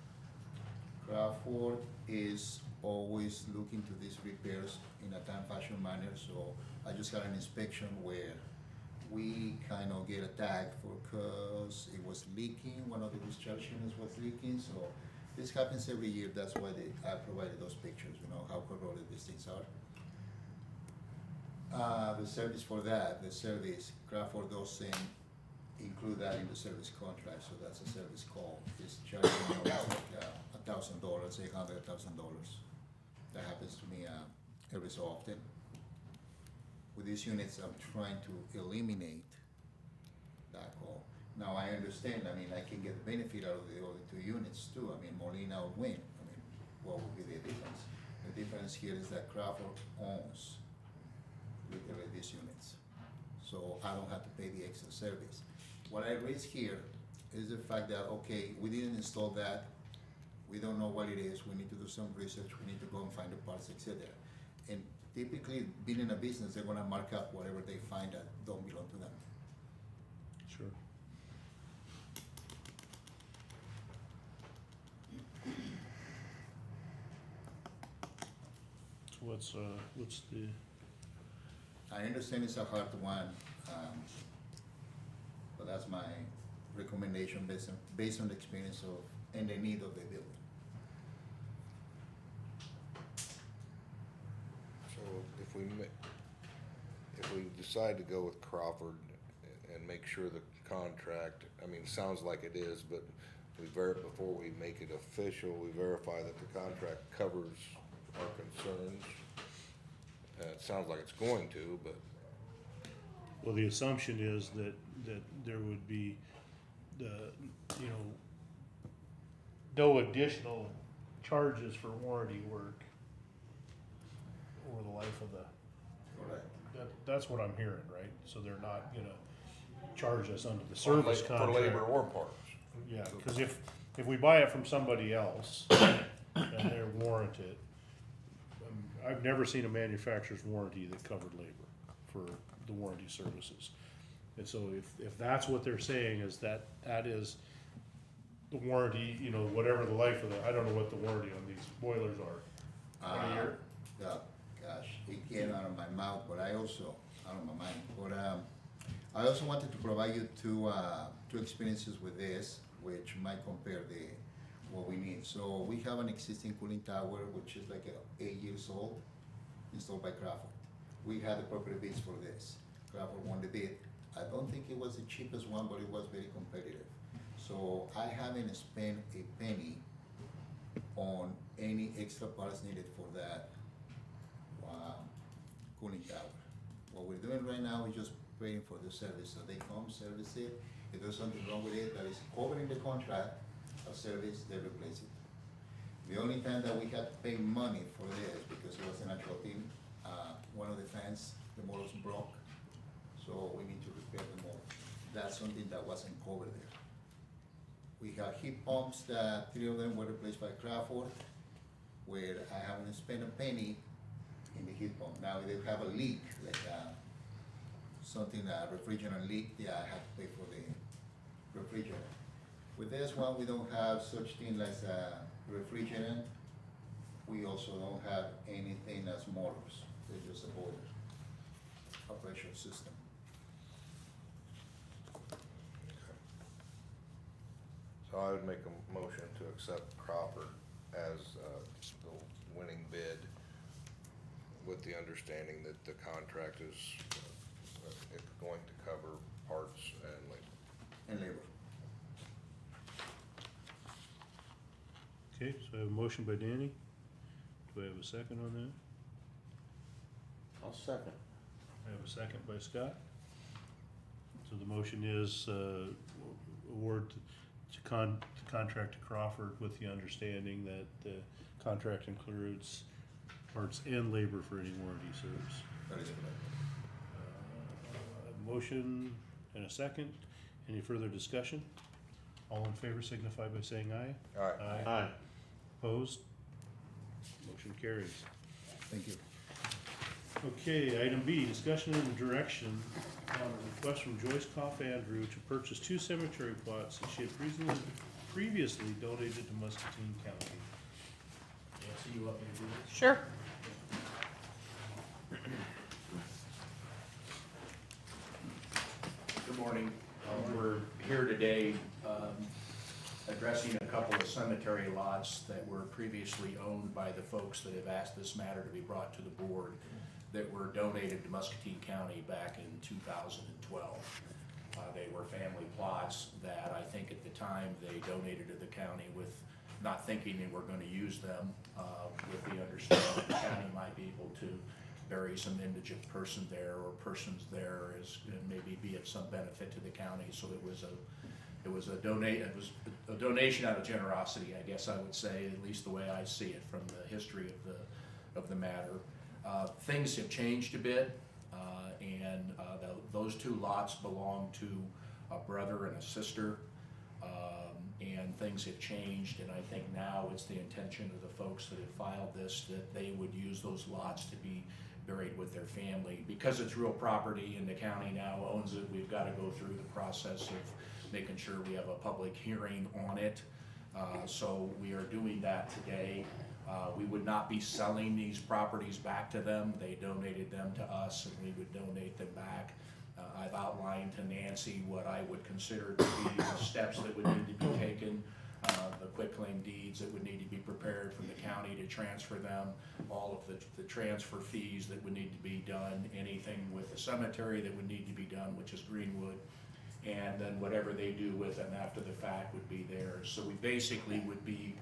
Crawford is always looking to these repairs in a time fashion manner, so I just had an inspection where we kind of get attacked because it was leaking, one of the discharge units was leaking, so this happens every year, that's why I provided those pictures, you know, how corroded these things are. The service for that, the service, Crawford doesn't include that in the service contract, so that's a service call. It's charging like $1,000, $800,000. That happens to me every so often. With these units, I'm trying to eliminate that call. Now, I understand, I mean, I can get the benefit out of the other two units too. I mean, Molina or Win, I mean, what would be the difference? The difference here is that Crawford owns literally these units. So I don't have to pay the extra service. What I raise here is the fact that, okay, we didn't install that, we don't know what it is, we need to do some research, we need to go and find the parts, etc. And typically, being in a business, they're gonna mark up whatever they find that don't belong to them. Sure. So what's the, I understand it's a hard one, but that's my recommendation based on the experience of, and the need of the building. So if we decide to go with Crawford and make sure the contract, I mean, it sounds like it is, but before we make it official, we verify that the contract covers our concerns. It sounds like it's going to, but well, the assumption is that there would be no additional charges for warranty work over the life of the, Correct. that's what I'm hearing, right? So they're not gonna charge us under the service for contract. labor or parts. Yeah, cause if we buy it from somebody else and they're warranted, I've never seen a manufacturer's warranty that covered labor for the warranty services. And so if that's what they're saying is that is the warranty, you know, whatever the life of I don't know what the warranty on these boilers are. 20 year? Yeah, gosh, it came out of my mouth, but I also, out of my mind, but I also wanted to provide you two experiences with this, which might compare what we need. So we have an existing cooling tower, which is like 8 years old, installed by Crawford. We had the proper bids for this. Crawford won the bid. I don't think it was the cheapest one, but it was very competitive. So I haven't spent a penny on any extra parts needed for that cooling tower. What we're doing right now is just waiting for the service. So they come, service it. If there's something wrong with it that is covered in the contract of service, they replace it. The only time that we had to pay money for this, because it was an actual thing, one of the fans, the motors broke, so we need to repair the motor. That's something that wasn't covered there. We have heat pumps that 3 of them were replaced by Crawford, where I haven't spent a penny in the heat pump. Now, if they have a leak, like something, refrigerant leak, yeah, I have to pay for the refrigerant. With this one, we don't have such thing as a refrigerant. We also don't have anything as motors. They're just a boiler, a pressure system. So I would make a motion to accept Crawford as the winning bid with the understanding that the contract is it's going to cover parts and labor. And labor. Okay, so I have a motion by Danny. Do I have a second on that? I'll second. I have a second by Scott. So the motion is, award to contract to Crawford with the understanding that the contract includes parts and labor for any warranty service. That is correct. A motion and a second. Any further discussion? All in favor signify by saying aye. All right. Aye. Opposed? Motion carries. Thank you. Okay, item B, discussion and direction on a request from Joyce Koff Andrew to purchase 2 cemetery plots that she had previously donated to Muscatine County. Nancy, you want me to do this? Sure. morning. We're here today addressing a couple of cemetery lots that were previously owned by the folks that have asked this matter to be brought to the board that were donated to Muscatine County back in 2012. They were family plots that I think at the time they donated to the county with not thinking they were going to use them, with the understanding the county might be able to bury some indigent person there or persons there and maybe be of some benefit to the county. So it was a donation out of generosity, I guess I would say, at least the way I see it from the history of the matter. Things have changed a bit, and those two lots belong to a brother and a sister, and things have changed, and I think now it's the intention of the folks that have filed this that they would use those lots to be buried with their family. Because it's real property and the county now owns it, we've got to go through the process of making sure we have a public hearing on it. So we are doing that today. We would not be selling these properties back to them. They donated them to us and we would donate them back. I've outlined to Nancy what I would consider to be the steps that would need to be taken, the quitclaim deeds that would need to be prepared from the county to transfer them, all of the transfer fees that would need to be done, anything with the cemetery that would need to be done, which is Greenwood, and then whatever they do with them after the fact would be theirs. So we basically would be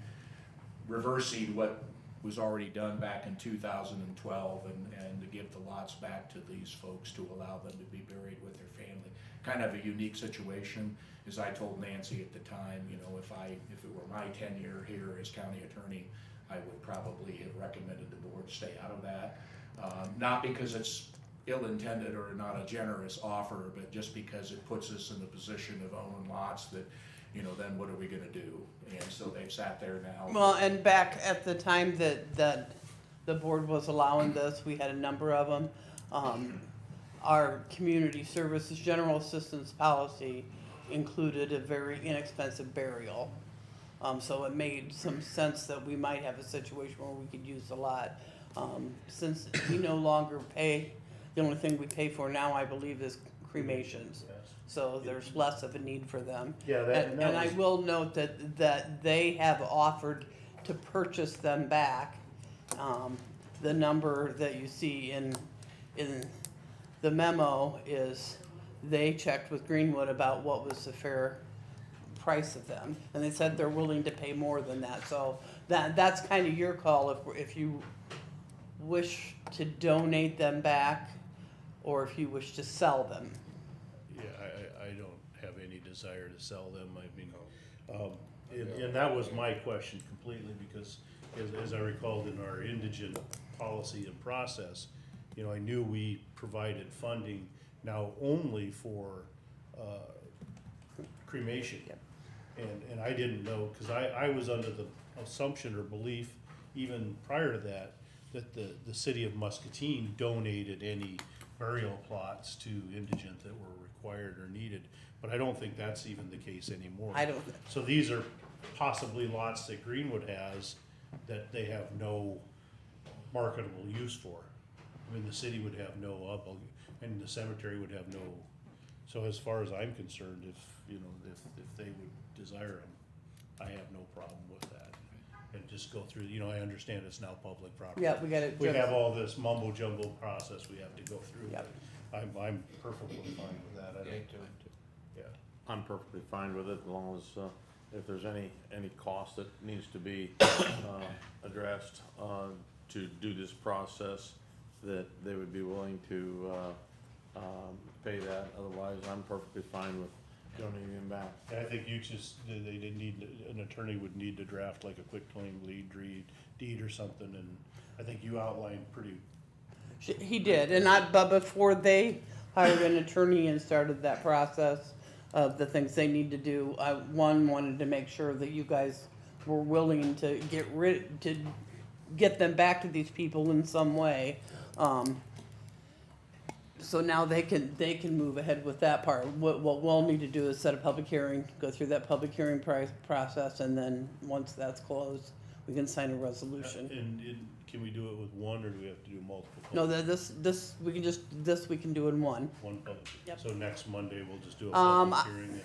reversing what was already done back in 2012 and to give the lots back to these folks to allow them to be buried with their family. Kind of a unique situation. As I told Nancy at the time, you know, if it were my tenure here as county attorney, I would probably have recommended the board stay out of that. Not because it's ill-intended or not a generous offer, but just because it puts us in the position of owning lots that, you know, then what are we gonna do? And so they've sat there now. Well, and back at the time that the board was allowing this, we had a number of them. Our community services general assistance policy included a very inexpensive burial. So it made some sense that we might have a situation where we could use the lot. Since we no longer pay, the only thing we pay for now, I believe, is cremations. So there's less of a need for them. Yeah, And I will note that they have offered to purchase them back. The number that you see in the memo is they checked with Greenwood about what was the fair price of them. And they said they're willing to pay more than that. So that's kind of your call if you wish to donate them back or if you wish to sell them. Yeah, I don't have any desire to sell them, I mean, and that was my question completely, because as I recalled in our indigent policy and process, you know, I knew we provided funding now only for, cremation. Yep. And I didn't know, cause I was under the assumption or belief, even prior to that the city of Muscatine donated any burial plots to indigent that were required or needed, but I don't think that's even the case anymore. I don't. So these are possibly lots that Greenwood has that they have no marketable use for. I mean, the city would have no and the cemetery would have no, so as far as I'm concerned, if they would desire them, I have no problem with that. And just go through, you know, I understand it's now public property. Yeah, we got it. We have all this mumbo jumbo process we have to go through. Yep. I'm perfectly fine with that. I don't, yeah. I'm perfectly fine with it, as long as, if there's any cost that needs to be, addressed, to do this process, that they would be willing to, pay that, otherwise I'm perfectly fine with donating them back. And I think they didn't need, an attorney would need to draft like a quitclaim deed or something, and I think you outlined pretty. He did, but before they hired an attorney and started that process of the things they need to do, I wanted to make sure that you guys were willing to get them back to these people in some way. So now they can move ahead with that part. What we'll need to do is set a public hearing, go through that public hearing process, and then once that's closed, we can sign a resolution. And can we do it with one, or do we have to do multiple? No, public- this we can do in one. One public, Yep. so next Monday we'll just do a Um, public hearing and,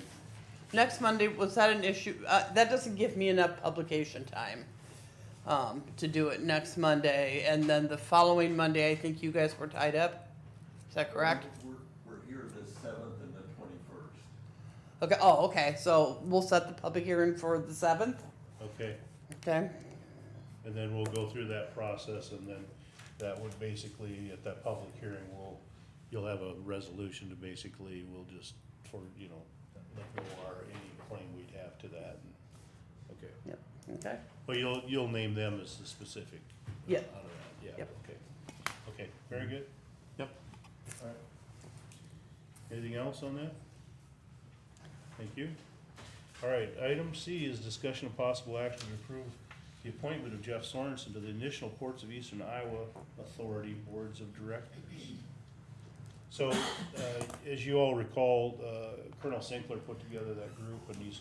Next Monday, was that an issue? That doesn't give me enough publication time, to do it next Monday, and then the following Monday, I think you guys were tied up. Is that correct? We're here the 7th and the 21st. Okay, oh, okay, so we'll set the public hearing for the 7th, okay, okay? and then we'll go through that process, and then that would basically, at that public hearing, you'll have a resolution to basically, we'll just, for, you know, let go any claim we'd have to that, and, okay. Yep, okay, But you'll name them as the specific. Yep. Out of that, yeah, Yep. okay. Okay, very good. Yep. All right. Anything else on that? Thank you. All right, item C is discussion of possible action to approve the appointment of Jeff Sorensen to the initial Ports of Eastern Iowa Authority Boards of Directors. So, as you all recall, Colonel Sinkler put together that group, and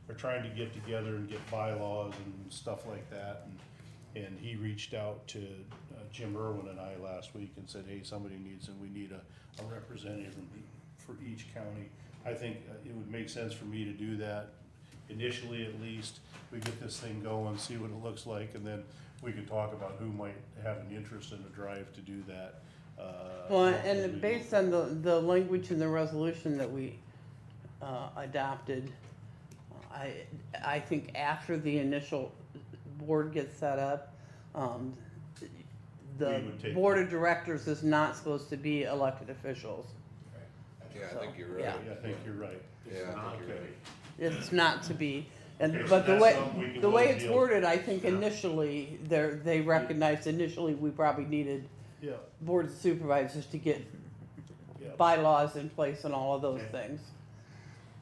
we're trying to get together and get bylaws and stuff like that, and he reached out to Jim Irwin and I last week and said, hey, somebody needs, and we need a representative for each county. I think it would make sense for me to do that initially, at least. We get this thing going, see what it looks like, and then we could talk about who might have an interest in a drive to do that. well, as we and go based on the language in the resolution that we, adopted, I think after the initial board gets set up, the We would take- board of directors is not supposed to be elected officials. Yeah, I think you're right. Yeah. Yeah, I think you're right. Yeah, I think you're Okay. right. It's not to be, and, Okay, so but the that's way, something we can the way well it's deal- worded, I think initially, they recognized initially we probably needed Yeah, board of supervisors to get yeah. bylaws in place and all of those Okay. things.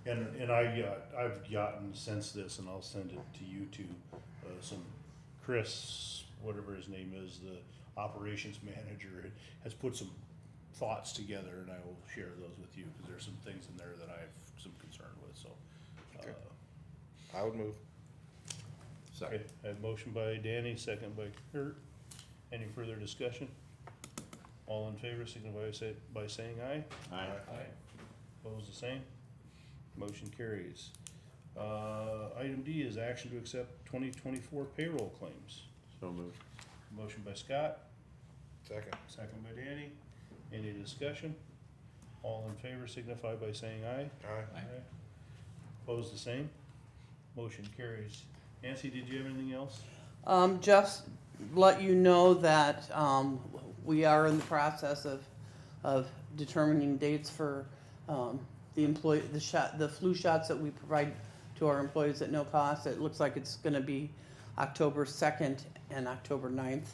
And I've gotten since this, and I'll send it to you two, some Chris, whatever his name is, the operations manager, has put some thoughts together, and I will share those with you, because there's some things in there that I have some concern with, so. Okay. I would move. Okay, I have motion by Danny, second by Kurt. Any further discussion? All in favor, signify by saying aye. Aye. Opposed, the same. Motion carries. Item D is action to accept 2024 payroll claims. So moved. Motion by Scott, Second. second by Danny. Any discussion? All in favor signify by saying aye. Aye. Opposed, the same. Motion carries. Nancy, did you have anything else? Just let you know that, we are in the process of determining dates for, the the flu shots that we provide to our employees at no cost. It looks like it's gonna be October 2nd and October 9th.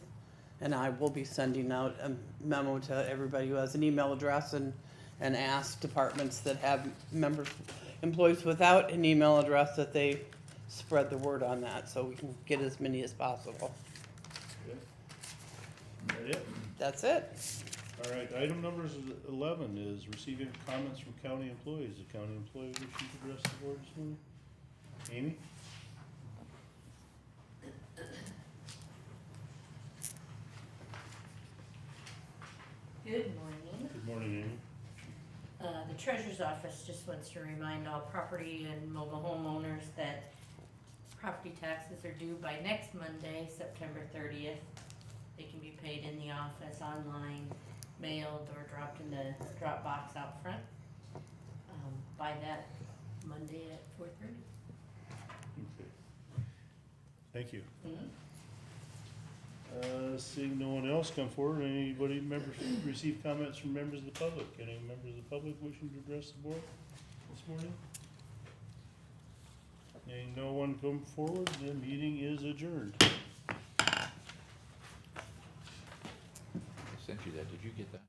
And I will be sending out a memo to everybody who has an email address and ask departments that have employees without an email address that they spread the word on that, so we can get as many as possible. That it? That's it. All right, item number 11 is receiving comments from county employees. The county employee wishing to address the board this morning? Amy? Good morning. Good morning, Amy. The treasurer's office just wants to remind all property and mobile homeowners that property taxes are due by next Monday, September 30th. They can be paid in the office, online, mailed, or dropped in the drop box out front by that Monday at 4:30. Okay. Thank you. Mhm. Seeing no one else come forward, anybody receive comments from members of the public? Any members of the public wishing to address the board this morning? Seeing no one come forward, the meeting is adjourned. I sent you that, did you get that?